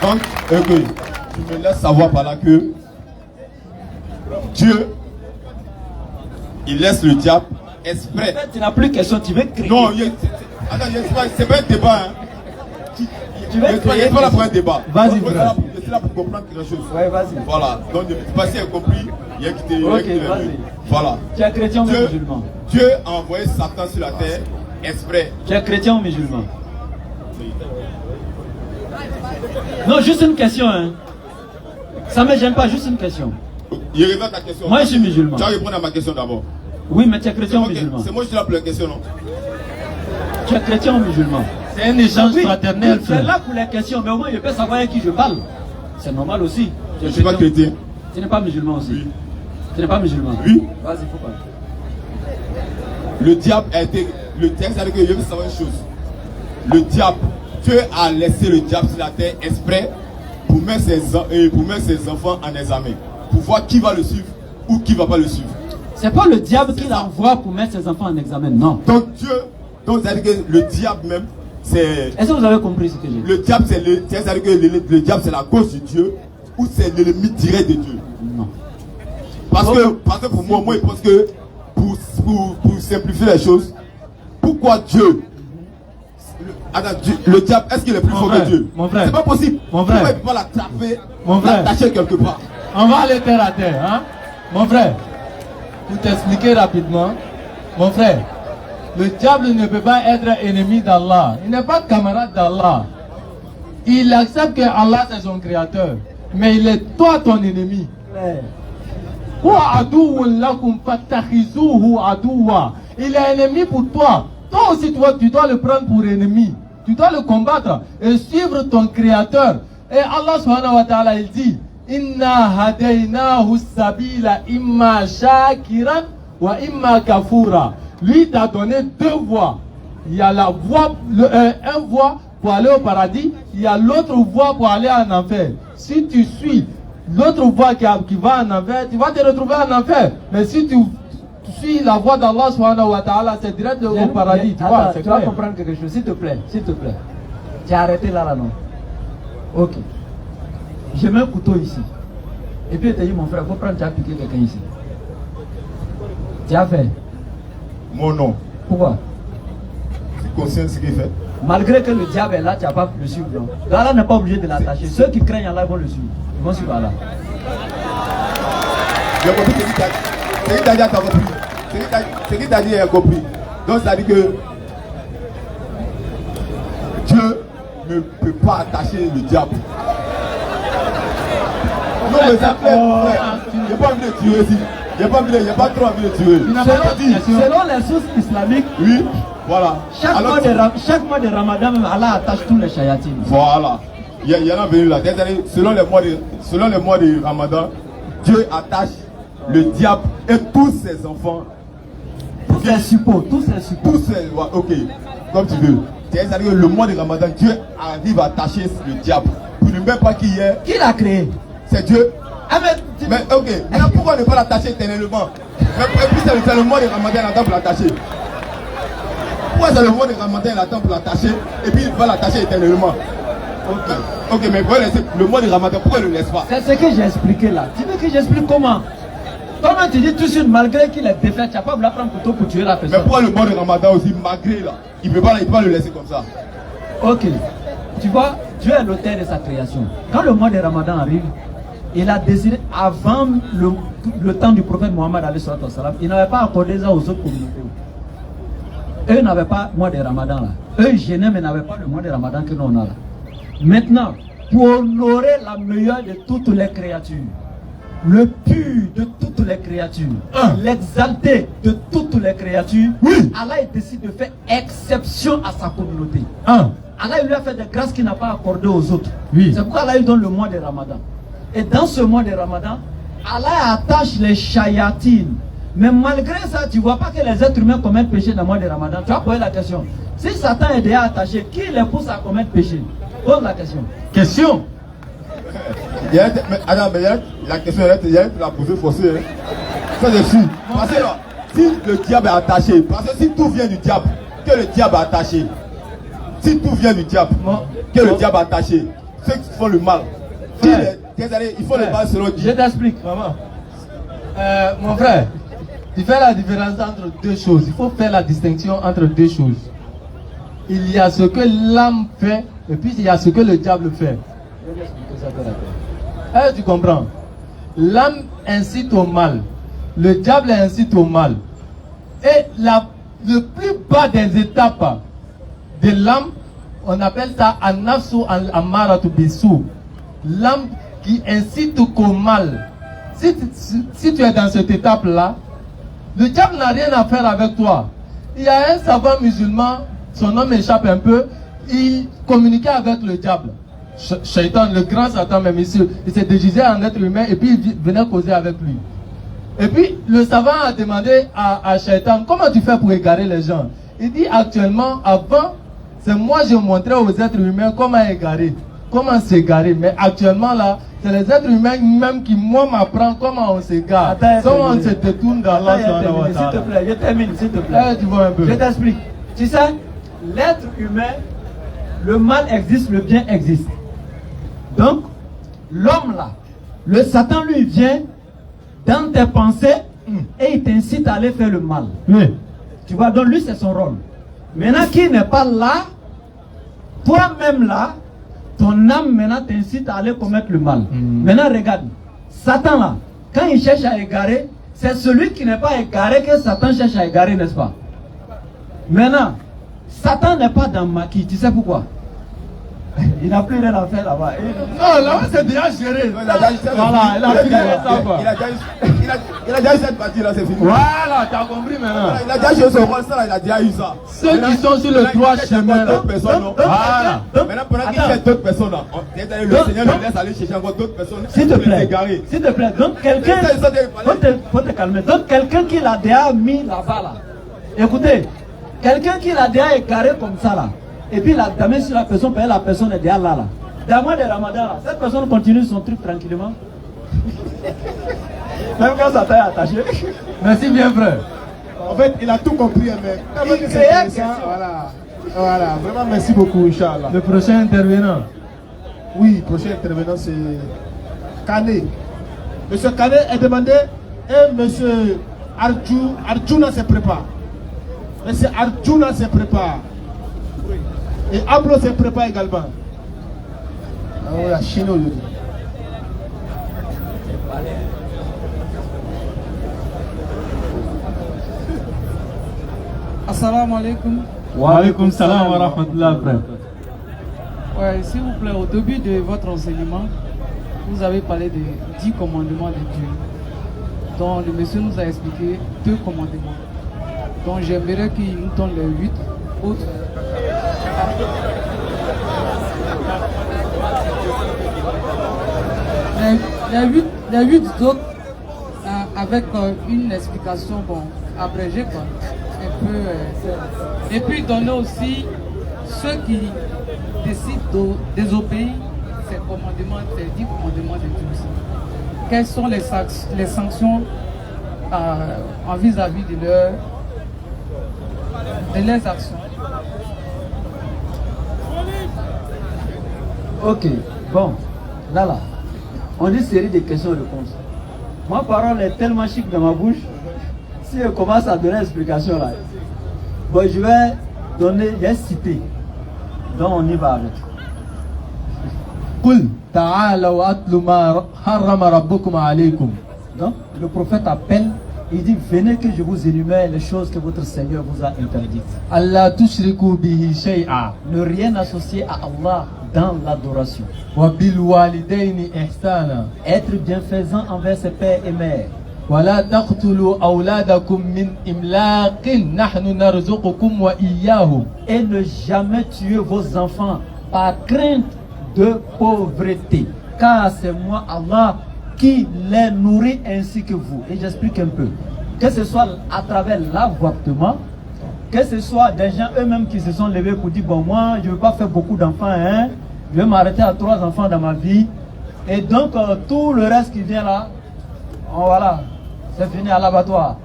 Donc, ok. Tu me laisses savoir par là que Dieu, il laisse le diable exprès. En fait, tu n'as plus question, tu veux crier. Non, attends, c'est pas un débat. Hein. Tu veux crier. C'est pas là pour un débat. Vas-y, frère. Je suis là pour comprendre quelque chose. Ouais, vas-y. Voilà. Donc, si tu as compris, il y a quitté. Ok, vas-y. Voilà. Tu es chrétien ou musulman? Dieu a envoyé Satan sur la terre exprès. Tu es chrétien ou musulman? Non, juste une question. Hein. Ça ne me gêne pas, juste une question. Il répond à ta question. Moi, je suis musulman. Tu vas répondre à ma question d'abord. Oui, mais tu es chrétien ou musulman? C'est moi qui suis là pour la question, non? Tu es chrétien ou musulman? C'est un échange fraternel. Tu es là pour les questions, mais au moins je peux savoir à qui je parle. C'est normal aussi. Je ne suis pas chrétien. Tu n'es pas musulman aussi? Oui. Tu n'es pas musulman? Oui. Vas-y, faut pas. Le diable a été. Le texte a dit que je veux savoir une chose. Le diable, Dieu a laissé le diable sur la terre exprès pour mettre ses enfants en examen. Pour voir qui va le suivre ou qui ne va pas le suivre. C'est pas le diable qui l'envoie pour mettre ses enfants en examen, non. Donc Dieu, donc ça veut dire que le diable même, c'est. Est-ce que vous avez compris ce que j'ai dit? Le diable, c'est ça veut dire que le diable, c'est la cause de Dieu ou c'est l'ennemi direct de Dieu? Non. Parce que pour moi, je pense que pour simplifier les choses, pourquoi Dieu, Attends, le diable, est-ce qu'il est plus fort que Dieu? Mon frère. C'est pas possible. Mon frère. Pourquoi il ne peut pas l'attraper, Mon frère. l'attacher quelque part? On va aller terre à terre, hein? Mon frère, pour t'expliquer rapidement, mon frère, le diable ne peut pas être ennemi d'Allah. Il n'est pas camarade d'Allah. Il accepte que Allah c'est son créateur, mais il est toi ton ennemi. Il est ennemi pour toi. Toi aussi, tu dois le prendre pour ennemi. Tu dois le combattre et suivre ton créateur. Et Allah subhanahu wa ta'ala, il dit, Inna hadaynahu sabila imma shakiran wa imma kafura. Lui t'a donné deux voies. Il y a la voie, un voie pour aller au paradis, il y a l'autre voie pour aller en enfer. Si tu suis l'autre voie qui va en enfer, tu vas te retrouver en enfer. Mais si tu suis la voie d'Allah subhanahu wa ta'ala, c'est direct au paradis. Tu vois, tu vas comprendre quelque chose, s'il te plaît, s'il te plaît. Tu as arrêté là, non? Ok. J'ai mis un couteau ici. Et puis tu as dit, mon frère, il faut prendre, tu as piqué quelqu'un ici. Tu as fait? Mon nom. Pourquoi? C'est conscient de ce qu'il fait. Malgré que le diable est là, tu n'as pas le suivre. Allah n'est pas obligé de l'attacher. Ceux qui craignent Allah vont le suivre. Ils vont suivre Allah. J'ai compris ce qu'il t'a dit, tu as compris. Ce qu'il t'a dit, il a compris. Donc ça dit que Dieu ne peut pas attacher le diable. Non mais ça plaît, il n'y a pas envie de tuer ici. Il n'y a pas trop envie de tuer. Selon les sources islamiques, oui, voilà. Chaque mois de Ramadan, même Allah attache tous les shayatines. Voilà. Il y en a venu là. Selon les mois de Ramadan, Dieu attache le diable et tous ses enfants. Tous ses suppôts. Ok, comme tu veux. C'est-à-dire que le mois de Ramadan, Dieu arrive à attacher le diable. Pour ne même pas qui est. Qui l'a créé? C'est Dieu. Mais ok, maintenant pourquoi ne pas l'attacher éternellement? Mais puis c'est le mois de Ramadan, il attend pour l'attacher. Pourquoi c'est le mois de Ramadan, il attend pour l'attacher et puis il va l'attacher éternellement? Ok, mais pourquoi laisser le mois de Ramadan, pourquoi il ne le laisse pas? C'est ce que j'ai expliqué là. Tu veux que j'explique comment? Comment tu dis tout de suite, malgré qu'il est défait, tu n'as pas voulu prendre couteau pour tuer la personne? Mais pourquoi le mois de Ramadan aussi, malgré là, il ne peut pas le laisser comme ça? Ok, tu vois, Dieu est l'auteur de sa création. Quand le mois de Ramadan arrive, il a décidé, avant le temps du prophète Mohammed, il n'avait pas accordé ça aux autres communautés. Eux n'avaient pas le mois de Ramadan là. Eux ils gênaient mais n'avaient pas le mois de Ramadan que nous on a là. Maintenant, pour honorer la meilleure de toutes les créatures, le pur de toutes les créatures, l'exalté de toutes les créatures, Allah décide de faire exception à sa communauté. Allah il lui a fait des grâces qu'il n'a pas accordées aux autres. C'est pourquoi Allah lui donne le mois de Ramadan. Et dans ce mois de Ramadan, Allah attache les shayatines. Mais malgré ça, tu ne vois pas que les êtres humains commettent péché dans le mois de Ramadan. Tu vas poser la question. Si Satan est déjà attaché, qui les pousse à commettre péché? Pose la question. Question. La question, il y a la poser forcée. Ça, je suis. Parce que si le diable est attaché, parce que si tout vient du diable, que le diable est attaché. Si tout vient du diable, que le diable est attaché. Ceux qui font le mal. Il faut le mal selon Dieu. Je t'explique, maman. Mon frère, tu fais la différence entre deux choses. Il faut faire la distinction entre deux choses. Il y a ce que l'âme fait et puis il y a ce que le diable fait. Tu comprends? L'âme incite au mal. Le diable incite au mal. Et le plus bas des étapes de l'âme, on appelle ça an-nafsu al-ammaratu bis-su. L'âme qui incite au mal. Si tu es dans cette étape-là, le diable n'a rien à faire avec toi. Il y a un savant musulman, son nom m'échappe un peu, il communiquait avec le diable. Shaitan, le grand Satan même, il s'est déguisé en être humain et puis il venait causer avec lui. Et puis le savant a demandé à Shaitan, comment tu fais pour égarer les gens? Il dit actuellement, avant, c'est moi je montrais aux êtres humains comment égarer, comment s'égarer. Mais actuellement là, c'est les êtres humains même qui m'apprennent comment on s'égare, comment on se détourne d'Allah. S'il te plaît, je termine, s'il te plaît. Tu vois un peu. Je t'explique. Tu sais, l'être humain, le mal existe, le bien existe. Donc, l'homme là, le Satan lui vient dans tes pensées et il t'incite à aller faire le mal. Tu vois, donc lui c'est son rôle. Maintenant qui n'est pas là, Toi-même là, ton âme maintenant t'incite à aller commettre le mal. Maintenant regarde, Satan là, quand il cherche à égarer, c'est celui qui n'est pas égaré que Satan cherche à égarer, n'est-ce pas? Maintenant, Satan n'est pas dans Maquis, tu sais pourquoi? Il n'a plus rien à faire là-bas. Non, là-bas c'est déjà géré. Voilà, il a plus rien à faire. Il a déjà eu cette partie-là, c'est fini. Voilà, tu as compris maintenant. Il a déjà joué son rôle, ça, il a déjà eu ça. Ceux qui sont sur le droit chemin. Voilà. Maintenant, pendant qu'il fait d'autres personnes, le Seigneur le laisse aller chercher encore d'autres personnes. S'il te plaît, donc quelqu'un, faut te calmer. Donc quelqu'un qui l'a déjà mis là-bas là. Écoutez, quelqu'un qui l'a déjà égaré comme ça là. Et puis la dame sur la personne est déjà là. Dans le mois de Ramadan là, cette personne continue son truc tranquillement. Même quand ça t'a attaché. Merci bien frère. En fait, il a tout compris, mais voilà, vraiment merci beaucoup, Inch'Allah. Le prochain intervenant. Oui, le prochain intervenant c'est Kane. Monsieur Kane est demandé et monsieur Arjuna se prépare. Monsieur Arjuna se prépare. Et Ablo se prépare également. Ah oui, la Chine aujourd'hui. Assalamu alaikum. Wa alaikum salam wa rahmatullah. Ouais, s'il vous plaît, au début de votre enseignement, vous avez parlé des 10 commandements de Dieu. Donc le monsieur nous a expliqué 2 commandements. Donc j'aimerais qu'il nous donne les 8 autres. Les 8 autres avec une explication abrégée quoi. Un peu, et puis donner aussi ceux qui décident de désobéir ces commandements, ces 10 commandements de Dieu aussi. Quelles sont les sanctions en vis-à-vis de leurs actions? Ok, bon, là, on dit série de questions-réponses. Ma parole est tellement chic dans ma bouche, si je commence à donner l'explication là, bon, je vais donner des cités, donc on y va avec. Qul ta'alaw atlu ma harrama rabbukum alaykum. Donc, le prophète appelle, il dit venez que je vous énumère les choses que votre Seigneur vous a interdites. Allah tushriku bihi shay'a. Ne rien associer à Allah dans l'adoration. Wa bil walidayni ihsana. Être bienfaisant envers ses pères et mères. ولا تقتلوا أولادكم من إملاق نحن نرزقكم وإياهم. Et ne jamais tuer vos enfants par crainte de pauvreté, car c'est moi Allah qui les nourrit ainsi que vous. Et j'explique un peu. Que ce soit à travers l'avortement, que ce soit des gens eux-mêmes qui se sont levés pour dire bon moi je ne veux pas faire beaucoup d'enfants, hein, je vais m'arrêter à 3 enfants dans ma vie. Et donc tout le reste qui vient là, voilà. C'est fini à l'abattoir.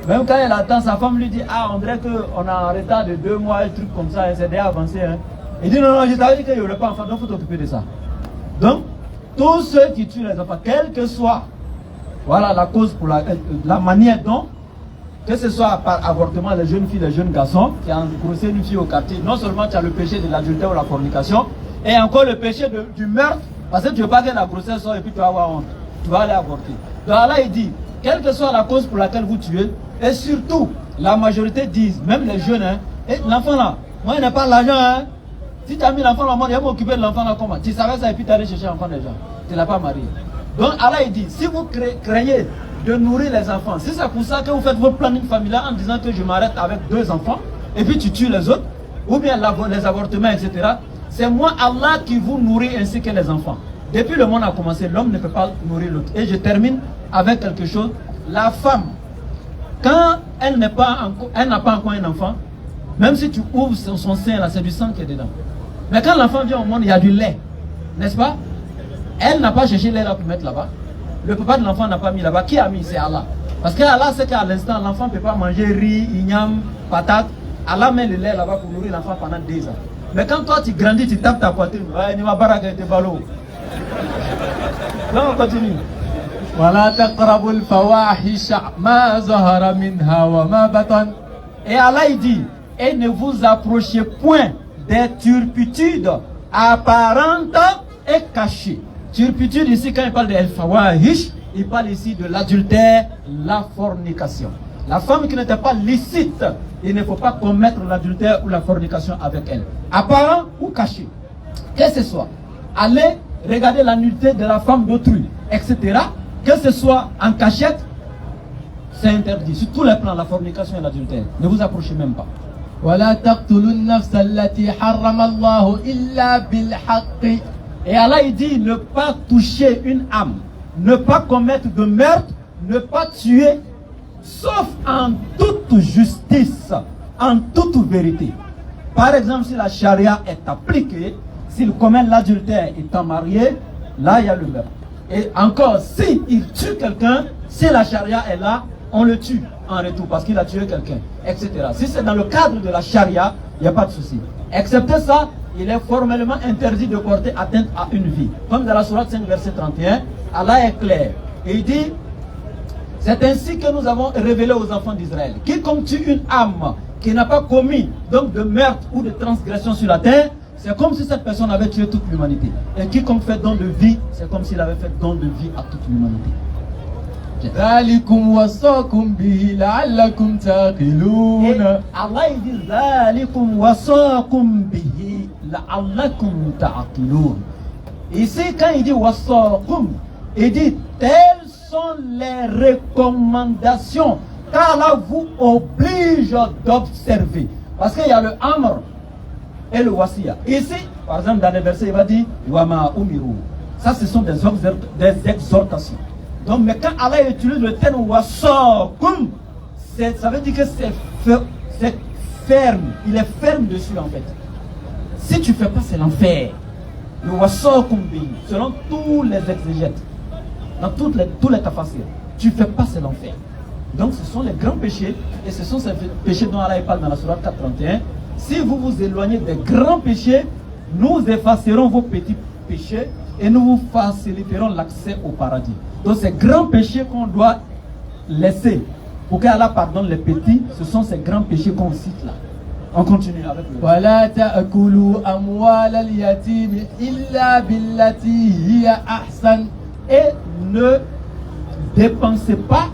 Même quand il attend, sa femme lui dit ah, on dirait qu'on a un retard de 2 mois, un truc comme ça, c'est déjà avancé. Hein. Il dit non, je t'avais dit qu'il n'y aurait pas d'enfant, donc il faut t'occuper de ça. Donc, tous ceux qui tuent les enfants, quelle que soit voilà, la cause pour la manière dont, que ce soit par avortement, les jeunes filles, les jeunes garçons, qui ont grossé une fille au quartier, non seulement tu as le péché de l'adultère ou la fornication, et encore le péché du meurtre, parce que tu ne veux pas que la grossesse soit et puis tu vas avoir honte. Tu vas aller avorter. Donc là, il dit quelle que soit la cause pour laquelle vous tuez, et surtout, la majorité disent, même les jeunes, hein, l'enfant là, moi il n'a pas l'argent, hein. Si tu as mis l'enfant là, moi il va m'occuper de l'enfant là comment? Tu savais ça et puis tu allais chercher l'enfant des gens. Tu ne l'as pas marié. Donc Allah il dit, si vous craignez de nourrir les enfants, si c'est pour ça que vous faites votre planning familial en disant que je m'arrête avec 2 enfants, et puis tu tues les autres, ou bien les avortements, etc., c'est moi Allah qui vous nourrit ainsi que les enfants. Depuis le monde a commencé, l'homme ne peut pas nourrir l'autre. Et je termine avec quelque chose. La femme, quand elle n'a pas encore un enfant, même si tu ouvres son sein, là, c'est du sang qui est dedans. Mais quand l'enfant vient au monde, il y a du lait. N'est-ce pas? Elle n'a pas cherché lait là pour mettre là-bas. Le papa de l'enfant n'a pas mis là-bas. Qui a mis? C'est Allah. Parce qu'Allah sait qu'à l'instant, l'enfant ne peut pas manger riz, igname, patate. Allah met le lait là-bas pour nourrir l'enfant pendant 2 ans. Mais quand toi tu grandis, tu tapes ta poitrine. Ouais, Nima Baraka te ballot. Non, on continue. ولا تقربوا الفواحش ما ظهر منها وما بطن. Et Allah il dit, et ne vous approchez point des turpitudes apparentes et cachées. Turpitude ici, quand il parle de el-fawahish, il parle ici de l'adultère, la fornication. La femme qui n'était pas licite, il ne faut pas commettre l'adultère ou la fornication avec elle. Apparent ou caché. Que ce soit. Aller regarder la nudité de la femme d'autrui, etc. Que ce soit en cachette, c'est interdit. Sur tous les plans, la fornication et l'adultère. Ne vous approchez même pas. ولا تقتلوا النفس التي حرم الله إلا بالحق. Et Allah il dit ne pas toucher une âme, ne pas commettre de meurtre, ne pas tuer, sauf en toute justice, en toute vérité. Par exemple, si la charia est appliquée, s'il commet l'adultère étant marié, là il y a le meurtre. Et encore, s'il tue quelqu'un, si la charia est là, on le tue en retour parce qu'il a tué quelqu'un, etc. Si c'est dans le cadre de la charia, il n'y a pas de souci. Excepté ça, il est formellement interdit de porter atteinte à une vie. Comme dans la sourate 5, verset 31, Allah est clair. Et il dit, c'est ainsi que nous avons révélé aux enfants d'Israël. Quiconque tue une âme qui n'a pas commis donc de meurtre ou de transgression sur la terre, c'est comme si cette personne avait tué toute l'humanité. Et quiconque fait don de vie, c'est comme s'il avait fait don de vie à toute l'humanité. ذلكم وصاكم به لعلكم تعقلون. Allah il dit ذلكم وصاكم به لعلكم تعقلون. Ici quand il dit وصاكم, il dit telles sont les recommandations qu'Allah vous oblige d'observer. Parce qu'il y a le amr et le wasiya. Ici, par exemple dans les versets il va dire wama umiru. Ça ce sont des exhortations. Donc, mais quand Allah utilise le terme wasakum, ça veut dire que c'est ferme. Il est ferme dessus en fait. Si tu ne fais pas, c'est l'enfer. Le wasakum bi, selon tous les exégètes, dans tous les tafasirs, tu ne fais pas, c'est l'enfer. Donc, ce sont les grands péchés, et ce sont ces péchés dont Allah parle dans la sourate 431. Si vous vous éloignez des grands péchés, nous effacerons vos petits péchés et nous vous faciliterons l'accès au paradis. Donc ces grands péchés qu'on doit laisser pour qu'Allah pardonne les petits, ce sont ces grands péchés qu'on cite là. On continue avec le ولا تأكلوا أموال اليتيم إلا بالتي هي أحسن. Et ne dépensez pas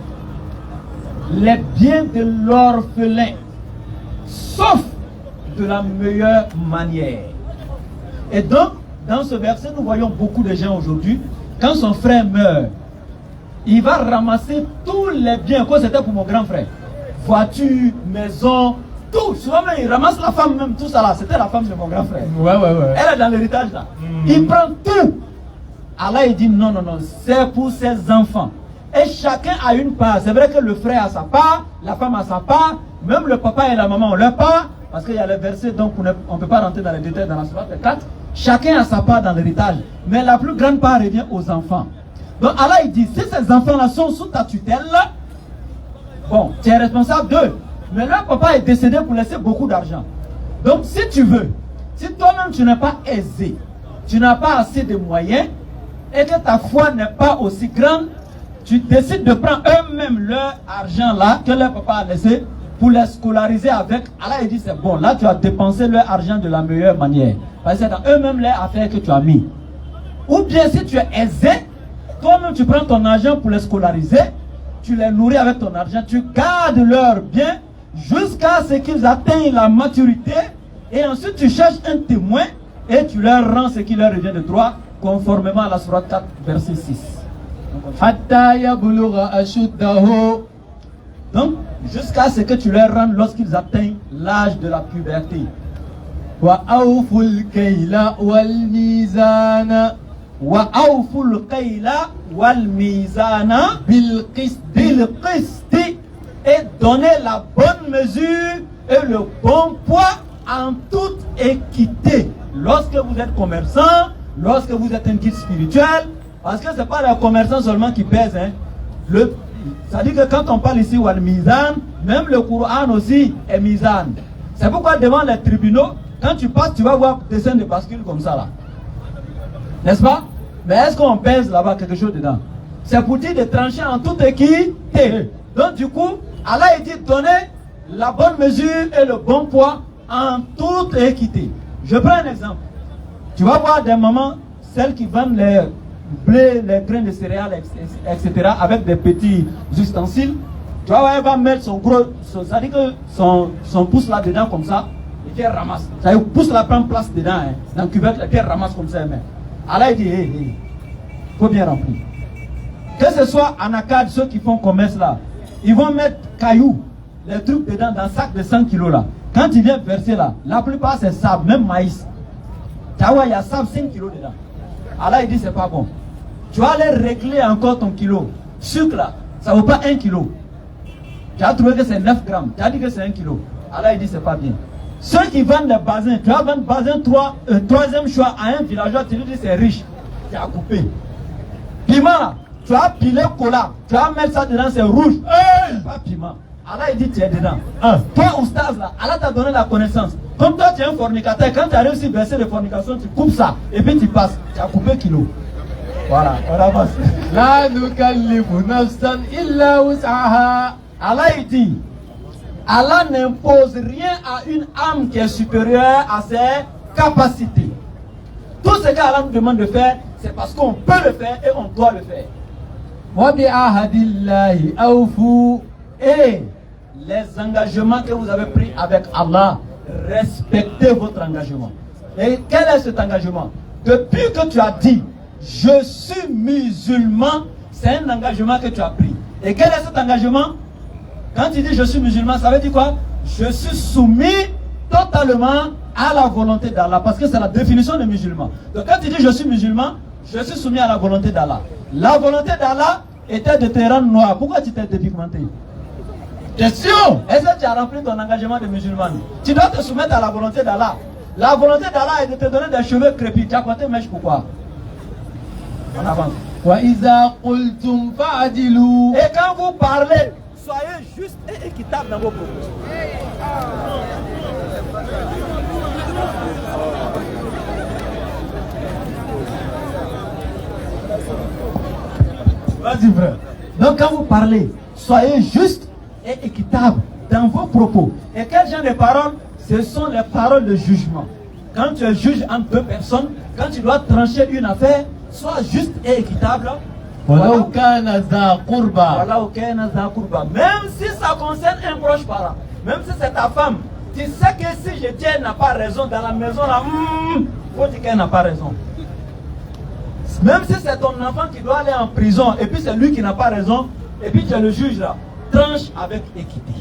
les biens de l'orphelin sauf de la meilleure manière. Et donc dans ce verset nous voyons beaucoup de gens aujourd'hui, quand son frère meurt, il va ramasser tous les biens. Quoi, c'était pour mon grand frère? Voiture, maison, tout. Souvent même, il ramasse la femme même, tout ça là. C'était la femme de mon grand frère. Ouais. Elle est dans l'héritage là. Il prend tout. Allah il dit non, c'est pour ses enfants. Et chacun a une part. C'est vrai que le frère a sa part, la femme a sa part, même le papa et la maman ont leur part. Parce qu'il y a les versets, donc on ne peut pas rentrer dans les détails dans la sourate 4. Chacun a sa part dans l'héritage. Mais la plus grande part revient aux enfants. Donc Allah il dit, si ces enfants-là sont sous ta tutelle, bon, tu es responsable d'eux. Mais leur papa est décédé pour laisser beaucoup d'argent. Donc si tu veux, si toi-même tu n'es pas aisé, tu n'as pas assez de moyens, et que ta foi n'est pas aussi grande, tu décides de prendre eux-mêmes leur argent là, que leur papa a laissé, pour les scolariser avec. Allah il dit, c'est bon, là tu as dépensé leur argent de la meilleure manière. Parce que c'est dans eux-mêmes les affaires que tu as mis. Ou bien si tu es aisé, toi-même tu prends ton argent pour les scolariser, tu les nourris avec ton argent, tu gardes leurs biens jusqu'à ce qu'ils atteignent la maturité, et ensuite tu cherches un témoin et tu leur rends ce qui leur revient de droit, conformément à la sourate 4 verset 6. Donc jusqu'à ce que tu leur rendes lorsqu'ils atteignent l'âge de la puberté. وأوفوا الكيل والميزان وأوفوا الكيل والميزان بالقسط, et donner la bonne mesure et le bon poids en toute équité. Lorsque vous êtes commerçant, lorsque vous êtes un guide spirituel, parce que ce n'est pas les commerçants seulement qui pèsent. Ça dit que quand on parle ici wal mizan, même le Coran aussi est mizan. C'est pourquoi devant les tribunaux, quand tu passes, tu vas voir dessin de bascule comme ça là. N'est-ce pas? Mais est-ce qu'on pèse là-bas quelque chose dedans? C'est pour dire de trancher en toute équité. Donc du coup, Allah dit donner la bonne mesure et le bon poids en toute équité. Je prends un exemple. Tu vas voir des mamans, celles qui vendent les blés, les grains de céréales, etc., avec des petits ustensiles. Tu vas voir, elle va mettre son gros, ça dit que son pouce là-dedans comme ça, et puis elle ramasse. Ça veut dire, pouce là prend place dedans, hein, dans le cuvette, et puis elle ramasse comme ça, elle met. Alors il dit, il faut bien remplir. Que ce soit en ACAD, ceux qui font commerce là, ils vont mettre cailloux, les trucs dedans, dans un sac de 100 kilos là. Quand ils viennent verser là, la plupart c'est sable, même maïs. Tu vois, il y a sable 5 kilos dedans. Alors il dit, c'est pas bon. Tu vas aller régler encore ton kilo. Sucre là, ça ne vaut pas 1 kilo. Tu as trouvé que c'est 9 grammes. Tu as dit que c'est 1 kilo. Alors il dit, c'est pas bien. Ceux qui vendent les basins, tu vas vendre basin 3e choix à un villageois, tu lui dis c'est riche. Tu as coupé. Piment là, tu vas piler cola. Tu vas mettre ça dedans, c'est rouge. Pas piment. Alors il dit, tu es dedans. Toi, oustaz là, Allah t'a donné la connaissance. Comme toi, tu es un fornicateur, quand tu as réussi à verser de fornication, tu coupes ça. Et puis tu passes. Tu as coupé kilo. Voilà, on avance. La nukallifu nafsan illa wus'aha. Allah il dit, Allah n'impose rien à une âme qui est supérieure à ses capacités. Tout ce qu'Allah nous demande de faire, c'est parce qu'on peut le faire et on doit le faire. Wa bi'ahadillahi awfu. Et les engagements que vous avez pris avec Allah, respectez votre engagement. Et quel est cet engagement? Depuis que tu as dit, je suis musulman, c'est un engagement que tu as pris. Et quel est cet engagement? Quand tu dis je suis musulman, ça veut dire quoi? Je suis soumis totalement à la volonté d'Allah. Parce que c'est la définition de musulman. Donc quand tu dis je suis musulman, je suis soumis à la volonté d'Allah. La volonté d'Allah était de te rendre noir. Pourquoi tu t'es dépigmenté? Question! Est-ce que tu as rempli ton engagement de musulman? Tu dois te soumettre à la volonté d'Allah. La volonté d'Allah est de te donner des cheveux crépus. Tu as porté mèche pourquoi? On avance. Et quand vous parlez, soyez juste et équitable dans vos propos. Vas-y frère. Donc quand vous parlez, soyez juste et équitable dans vos propos. Et quel genre de paroles? Ce sont les paroles de jugement. Quand tu es juge entre deux personnes, quand tu dois trancher une affaire, sois juste et équitable. Voilà. Même si ça concerne un proche parent, même si c'est ta femme, tu sais que si je dis elle n'a pas raison dans la maison là, faut dire qu'elle n'a pas raison. Même si c'est ton enfant qui doit aller en prison et puis c'est lui qui n'a pas raison, et puis tu es le juge là, tranche avec équité.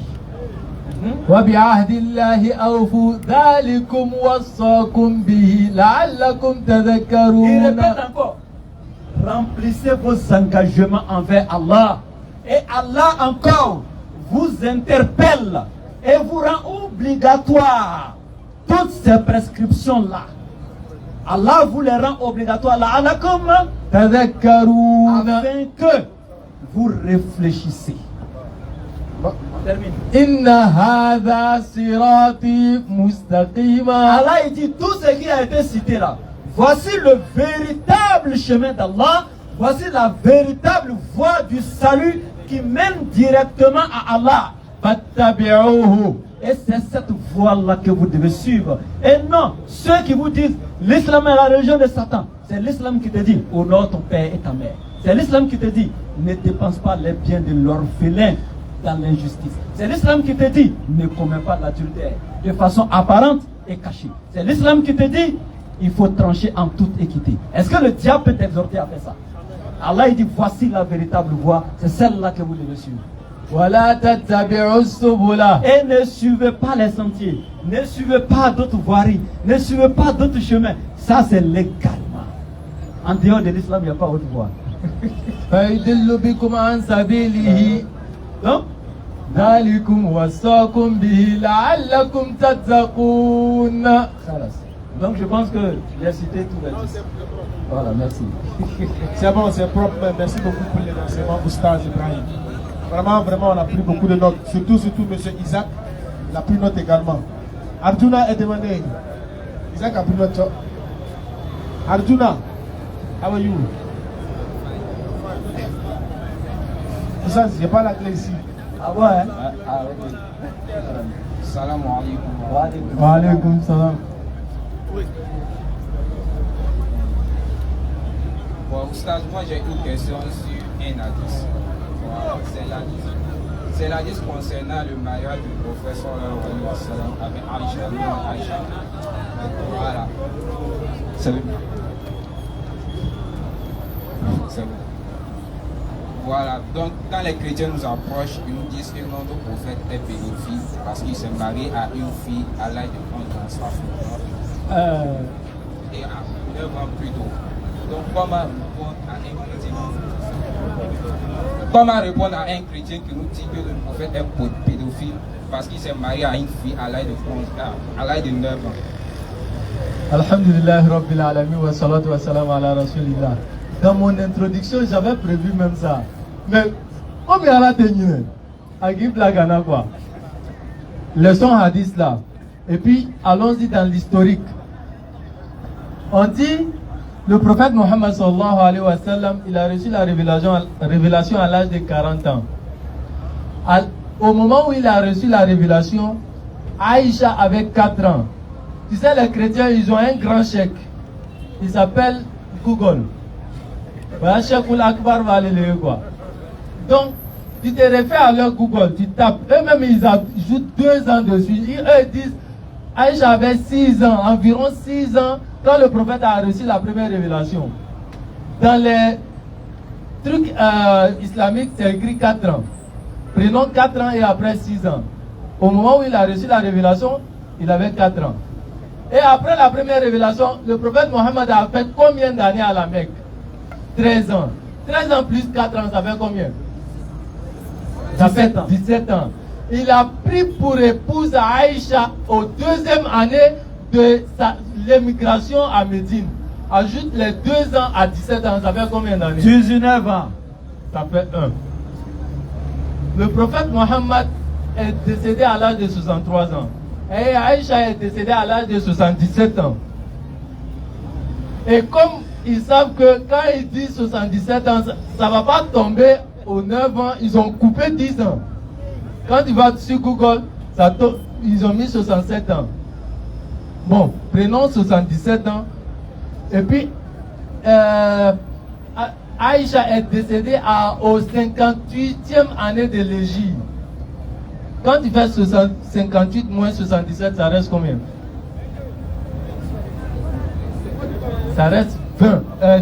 وبعهد الله أوفوا ذلكم وصاكم به لعلكم تذكرون. Il répète encore, remplissez vos engagements envers Allah. Et Allah encore vous interpelle et vous rend obligatoire toutes ces prescriptions-là. Allah vous les rend obligatoires la'allakum tadhakkarun, afin que vous réfléchissez. On termine. Inna hadha sirati mustaqima. Allah il dit tout ce qui a été cité là. Voici le véritable chemin d'Allah. Voici la véritable voie du salut qui mène directement à Allah. Fattabi'uhu. Et c'est cette voie-là que vous devez suivre. Et non, ceux qui vous disent l'islam est la religion de Satan, c'est l'islam qui te dit honore ton père et ta mère. C'est l'islam qui te dit ne dépense pas les biens de l'orphelin dans l'injustice. C'est l'islam qui te dit ne commets pas l'adultère de façon apparente et cachée. C'est l'islam qui te dit il faut trancher en toute équité. Est-ce que le diable peut t'exhorter à faire ça? Allah il dit voici la véritable voie, c'est celle-là que vous devez suivre. Et ne suivez pas les sentiers, ne suivez pas d'autres voiries, ne suivez pas d'autres chemins. Ça c'est légalement. En dehors de l'islam, il n'y a pas autre voie. Donc, donc je pense que j'ai cité tous les 10. Voilà, merci. C'est bon, c'est propre. Merci beaucoup pour les renseignements, Oustaz Ibrahim. Vraiment, on a pris beaucoup de notes. Surtout, M. Isaac, il a pris note également. Arjuna est demandé. Isaac a pris note. Arjuna, how are you? Isaac, je parle anglais ici. Ah ouais, hein? Salam alaikum. Wa alaikum salam. Bon, Oustaz, moi j'ai une question sur un hadith. Voilà, c'est l'hadith concernant le mariage du prophète sallallahu alayhi wa sallam avec Aïcha. Voilà. C'est bon. Voilà, donc quand les chrétiens nous approchent, ils nous disent que notre prophète est pédophile parce qu'il s'est marié à une fille à l'âge de 11 ans. Et à 9 ans plus tôt. Donc comment répondre à un chrétien qui nous dit que le prophète est pédophile parce qu'il s'est marié à une fille à l'âge de 9 ans? Alhamdulillah Rabbil Alamin wa salatu wa salam ala Rasulillah. Dans mon introduction, j'avais prévu même ça. Mais comme il y a la tenue, à Guy Blagana quoi. Leçon hadith là. Et puis allons-y dans l'historique. On dit le prophète Mohammed sallallahu alayhi wa sallam, il a reçu la révélation à l'âge de 40 ans. Au moment où il a reçu la révélation, Aïcha avait 4 ans. Tu sais, les chrétiens, ils ont un grand chèque. Il s'appelle Google. Akbar va aller le quoi. Donc, tu te réfères à leur Google, tu tapes. Eux-mêmes, ils ajoutent 2 ans dessus. Eux disent, Aïcha avait 6 ans, environ 6 ans, quand le prophète a reçu la première révélation. Dans les trucs islamiques, c'est écrit 4 ans. Prenons 4 ans et après 6 ans. Au moment où il a reçu la révélation, il avait 4 ans. Et après la première révélation, le prophète Mohammed a fait combien d'années à la Mecque? 13 ans. 13 ans plus 4 ans, ça fait combien? Ça fait 17 ans. Il a pris pour épouse Aïcha aux 2e année de l'émigration à Médine. Ajoute les 2 ans à 17 ans, ça fait combien d'années? 19 ans. Ça fait 1. Le prophète Mohammed est décédé à l'âge de 63 ans. Et Aïcha est décédée à l'âge de 77 ans. Et comme ils savent que quand ils disent 77 ans, ça ne va pas tomber aux 9 ans, ils ont coupé 10 ans. Quand tu vas sur Google, ils ont mis 67 ans. Bon, prenons 77 ans. Et puis, Aïcha est décédée au 58e année de l'Égypte. Quand tu fais 58 moins 77, ça reste combien? Ça reste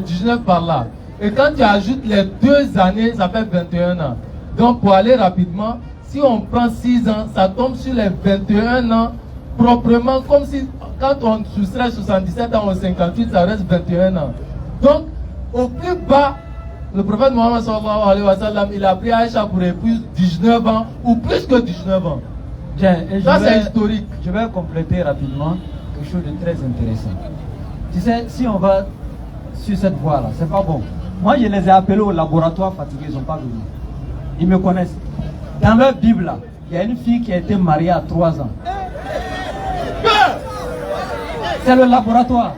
19 par là. Et quand tu ajoutes les 2 années, ça fait 21 ans. Donc pour aller rapidement, si on prend 6 ans, ça tombe sur les 21 ans proprement, comme si quand on soustrait 77 ans au 58, ça reste 21 ans. Donc au plus bas, le prophète Mohammed sallallahu alayhi wa sallam, il a pris Aïcha pour épouse 19 ans ou plus que 19 ans. Bien, et ça c'est historique. Je vais compléter rapidement quelque chose de très intéressant. Tu sais, si on va sur cette voie-là, c'est pas bon. Moi, je les ai appelés au laboratoire fatigués, ils ne sont pas venus. Ils me connaissent. Dans leur Bible, là, il y a une fille qui a été mariée à 3 ans. C'est le laboratoire.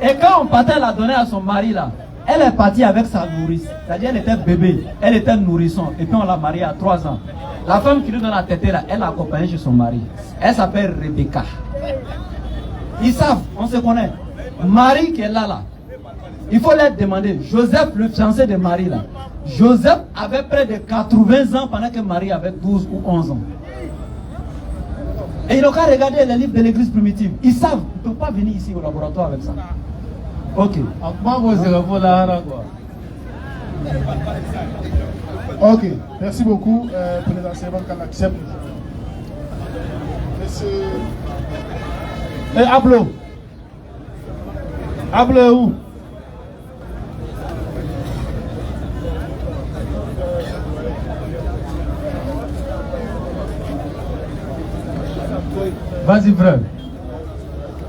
Et quand on partait la donner à son mari, là, elle est partie avec sa nourrice. C'est-à-dire elle était bébé, elle était nourrisson. Et puis on l'a mariée à 3 ans. La femme qui lui donne la tête là, elle l'a accompagnée chez son mari. Elle s'appelle Rebecca. Ils savent, on se connaît. Marie qui est là. Il faut leur demander. Joseph, le fiancé de Marie là. Joseph avait près de 80 ans pendant que Marie avait 12 ou 11 ans. Et ils n'ont qu'à regarder les livres de l'église primitive. Ils savent, ils ne peuvent pas venir ici au laboratoire avec ça. Ok. Ok, merci beaucoup pour les enseignements qu'on accepte. Monsieur... Et Ablo. Ablo est où? Vas-y frère.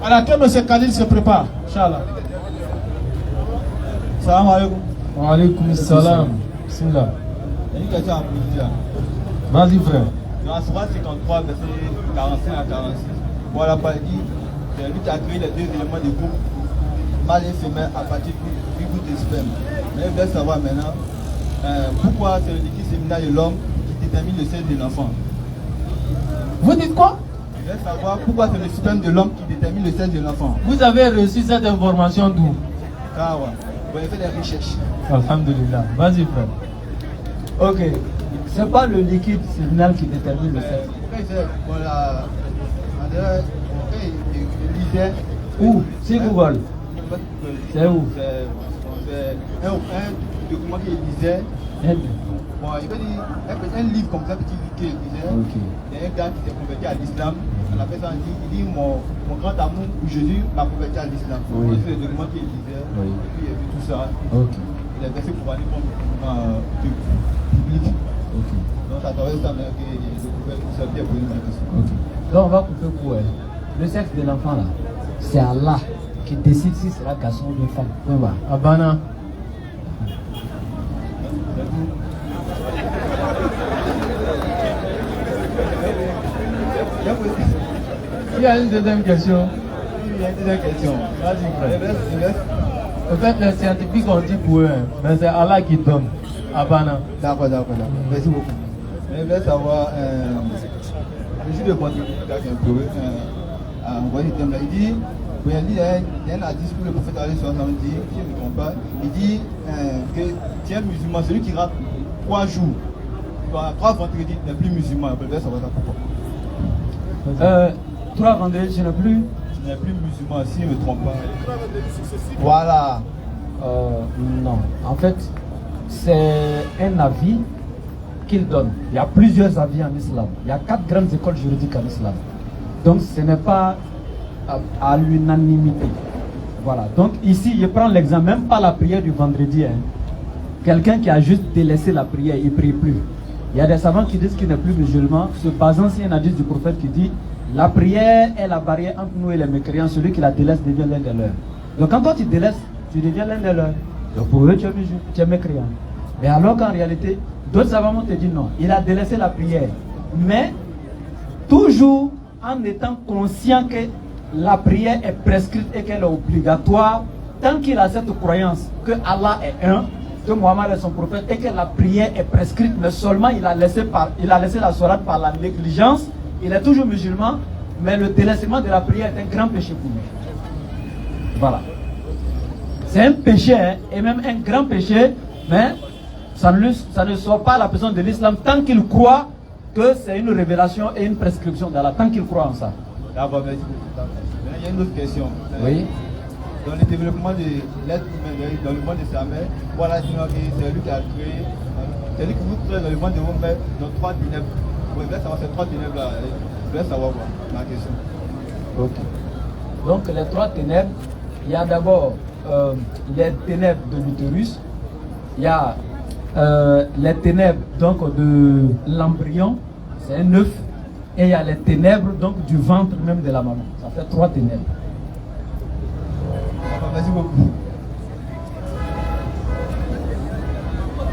Alors que M. Khalil se prépare, Inch'Allah. Salam alaikum. Wa alaikum salam. Bismillah. Il y a une question à poser. Vas-y frère. Dans Sourate 53, verset 45 à 46, voilà pas dit, c'est lui qui a créé les 2 éléments de groupe, mâle et femelle, à partir du bout de sperme. Mais il veut savoir maintenant pourquoi c'est le liquide séminal de l'homme qui détermine le sexe de l'enfant. Vous dites quoi? Je veux savoir pourquoi c'est le sperme de l'homme qui détermine le sexe de l'enfant. Vous avez reçu cette information d'où? Ah ouais. Vous avez fait des recherches. Alhamdulillah. Vas-y, frère. Ok. C'est pas le liquide séminal qui détermine le sexe. Voilà. Il lisait. Où? C'est Google. C'est où? C'est un document qu'il lisait. Bon, il veut dire un livre comme ça, petit livre qu'il lisait. Il y a un gars qui s'est converti à l'islam. La personne dit mon grand amour pour Jésus m'a converti à l'islam. C'est le document qu'il lisait. Et puis il a vu tout ça. Il a versé pour aller prendre public. Donc à travers ça, il a découvert tout ça, bien pour une question. Donc on va couper pour elle. Le sexe de l'enfant là, c'est Allah qui décide si c'est la garçon ou une femme. Abana. Il y a une deuxième question. Il y a une deuxième question. Vas-y, frère. En fait, les scientifiques ont dit pour eux, mais c'est Allah qui donne. Abana. D'accord. Merci beaucoup. Je voulais savoir, je suis de votre il dit, il y a un hadith où le prophète Ali sallallahu dit, si je ne me trompe pas, il dit que tu es musulman, celui qui rate 3 jours, 3 vendredis n'est plus musulman. Je voulais savoir ça pourquoi. 3 vendredis, tu n'es plus musulman, si je ne me trompe pas. Voilà. Non. En fait, c'est un avis qu'il donne. Il y a plusieurs avis en islam. Il y a 4 grandes écoles juridiques en islam. Donc ce n'est pas à l'unanimité. Voilà. Donc ici, je prends l'exemple, même pas la prière du vendredi. Quelqu'un qui a juste délaissé la prière, il ne prie plus. Il y a des savants qui disent qu'il n'est plus musulman, se basant sur un hadith du prophète qui dit la prière est la barrière entre nous et les mécréants. Celui qui la délaisse devient l'un des leurs. Donc quand toi tu délaisses, tu deviens l'un des leurs. Donc pour eux, tu es mécréant. Mais alors qu'en réalité, d'autres savants te disent non, il a délaissé la prière. Mais toujours en étant conscient que la prière est prescrite et qu'elle est obligatoire, tant qu'il a cette croyance que Allah est un, que Mohammed est son prophète et que la prière est prescrite, mais seulement il a laissé la sourate par la négligence, il est toujours musulman, mais le délaissement de la prière est un grand péché pour lui. Voilà. C'est un péché, et même un grand péché, mais ça ne sort pas la personne de l'islam tant qu'il croit que c'est une révélation et une prescription d'Allah, tant qu'il croit en ça. D'accord, merci beaucoup. Il y a une autre question. Oui. Dans le développement de l'être humain, dans le monde de sa mère, voilà, c'est lui qui a créé, c'est lui qui vous crée dans le monde de vos mères, dans 3 ténèbres. Vous voulez savoir ces 3 ténèbres-là, je voulais savoir ma question. Ok. Donc les 3 ténèbres, il y a d'abord les ténèbres de l'utérus, il y a les ténèbres donc de l'embryon, c'est un œuf, et il y a les ténèbres donc du ventre même de la maman. Ça fait 3 ténèbres. Merci beaucoup.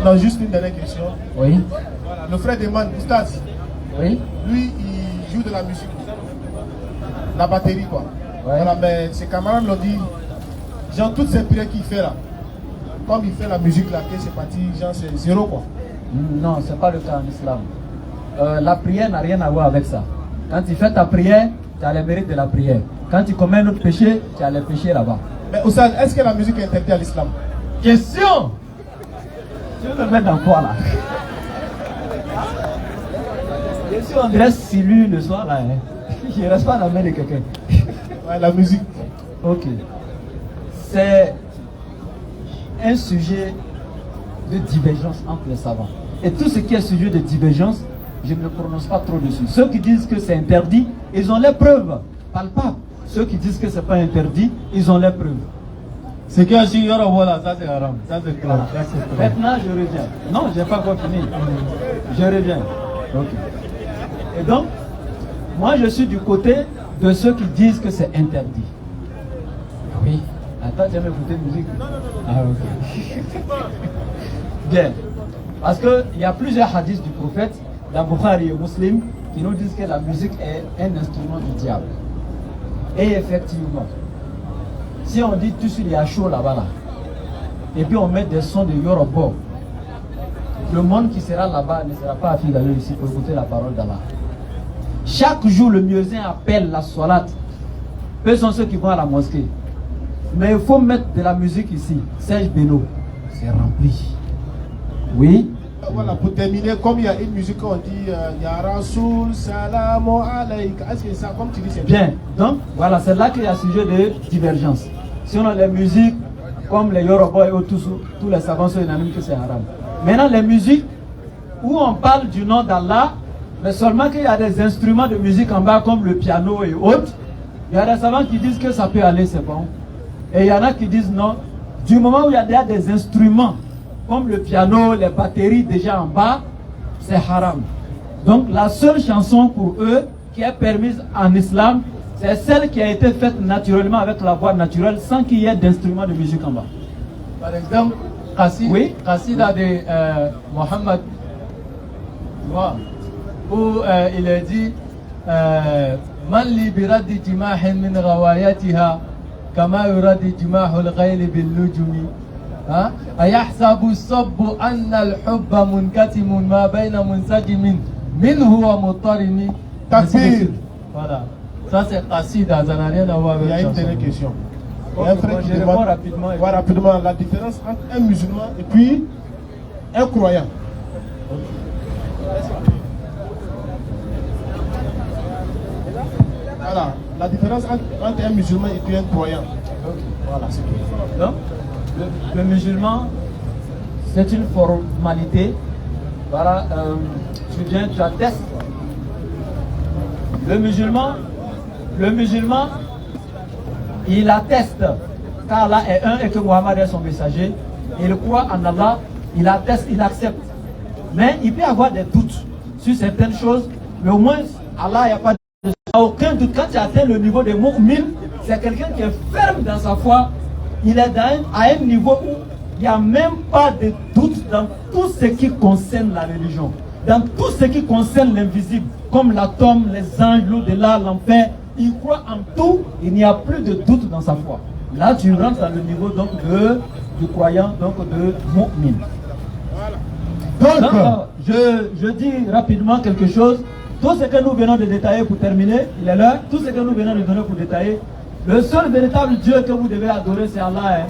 Non, juste une dernière question. Oui. Voilà, le frère d'Eman, Oustaz. Oui. Lui, il joue de la musique. La batterie, quoi. Ouais. Voilà, mais ses camarades l'ont dit, genre, toutes ces prières qu'il fait là, comme il fait la musique là, que c'est parti, genre, c'est 0, quoi. Non, c'est pas le cas en islam. La prière n'a rien à voir avec ça. Quand tu fais ta prière, tu as les mérites de la prière. Quand tu commets un autre péché, tu as les péchés là-bas. Mais Oustaz, est-ce que la musique est interdite à l'islam? Question. Tu veux me mettre dans quoi là? Bien sûr, on reste si lui le soir là. Je ne reste pas dans la main de quelqu'un. Ouais, la musique. Ok. C'est un sujet de divergence entre les savants. Et tout ce qui est sujet de divergence, je ne me prononce pas trop dessus. Ceux qui disent que c'est interdit, ils ont les preuves palpables. Ceux qui disent que c'est pas interdit, ils ont les preuves. C'est que si Yoro voilà, ça c'est haram. Ça c'est clair. Maintenant, je reviens. Non, je n'ai pas encore fini. Je reviens. Ok. Et donc, moi je suis du côté de ceux qui disent que c'est interdit. Oui. Attends, tu aimes écouter musique? Ah, ok. Bien. Parce qu'il y a plusieurs hadiths du prophète, dans Bukhari et Muslim, qui nous disent que la musique est un instrument du diable. Et effectivement, si on dit tout il y a chaud là-bas, là, et puis on met des sons de Yoruba, le monde qui sera là-bas ne sera pas affilié ici pour écouter la parole d'Allah. Chaque jour, le muezzin appelle la salat. Eux sont ceux qui vont à la mosquée. Mais il faut mettre de la musique ici. Serge Beno, c'est rempli. Oui. Voilà, pour terminer, comme il y a une musique, on dit Ya Rasoul, Salam Alayka. Est-ce que ça, comme tu dis, c'est bien? Donc, voilà, c'est là qu'il y a sujet de divergence. Sinon, les musiques, comme les Yoruba et tous les savants sont unanimes que c'est haram. Maintenant, les musiques où on parle du nom d'Allah, mais seulement qu'il y a des instruments de musique en bas, comme le piano et autres, il y a des savants qui disent que ça peut aller, c'est bon. Et il y en a qui disent non. Du moment où il y a déjà des instruments, comme le piano, les batteries déjà en bas, c'est haram. Donc la seule chanson pour eux qui est permise en islam, c'est celle qui a été faite naturellement avec la voix naturelle sans qu'il y ait d'instruments de musique en bas. Par exemple, Qassida de Mohammed, où il a dit Man li biradi jimahin min rawayatiha kama yuradi jimahul ghayli bil lujumi. أيحسب الصب أن الحب منكتم ما بين منسجم منه ومضطرم. Takbir. Voilà. Ça c'est Qassida, ça n'a rien à voir avec. Il y a une dernière question. Il y a un frère qui demande rapidement la différence entre un musulman et puis un croyant. Voilà, la différence entre un musulman et puis un croyant. Voilà, c'est tout. Donc, le musulman, c'est une formalité. Voilà, tu viens, tu attestes. Le musulman, il atteste qu'Allah est un et que Mohammed est son messager. Il croit en Allah, il atteste, il accepte. Mais il peut y avoir des doutes sur certaines choses, mais au moins, Allah, il n'y a pas aucun doute. Quand tu atteins le niveau des mu'min, c'est quelqu'un qui est ferme dans sa foi. Il est à un niveau où il n'y a même pas de doute dans tout ce qui concerne la religion. Dans tout ce qui concerne l'invisible, comme l'atome, les anges, l'au-delà, l'enfer, il croit en tout, il n'y a plus de doute dans sa foi. Là, tu rentres dans le niveau donc du croyant, donc de mu'min. Donc, je dis rapidement quelque chose. Tout ce que nous venons de détailler pour terminer, il est l'heure, tout ce que nous venons de donner pour détailler, le seul véritable Dieu que vous devez adorer, c'est Allah. Hein.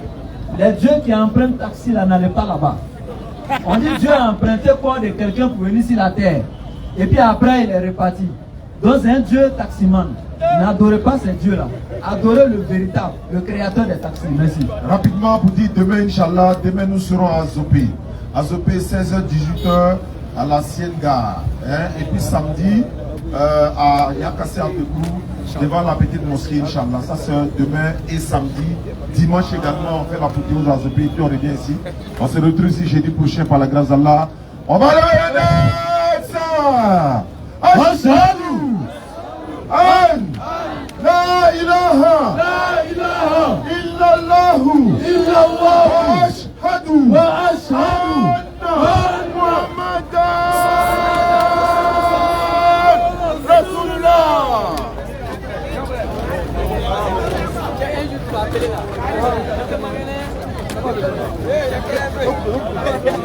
Les dieux qui empruntent taxi là n'allaient pas là-bas. On dit Dieu a emprunté quoi de quelqu'un pour venir sur la terre. Et puis après, il est reparti. Donc c'est un Dieu taximan. N'adorez pas ces dieux-là. Adorez le véritable, le créateur des taxis. Merci. Rapidement, pour dire demain, Inch'Allah, demain nous serons à Zopé. À Zopé, 16h, 18h, à la Sienne Gare. Hein? Et puis samedi, à Yakassé à Degrou, devant la petite mosquée, Inch'Allah. Ça c'est demain et samedi. Dimanche également, on fait la photo à Zopé et puis on revient ici. On se retrouve ici jeudi prochain par la grâce d'Allah. On va le ça. Ashhadu an la ilaha illallah wa ashhadu anna Muhammadan Rasulullah. Hey,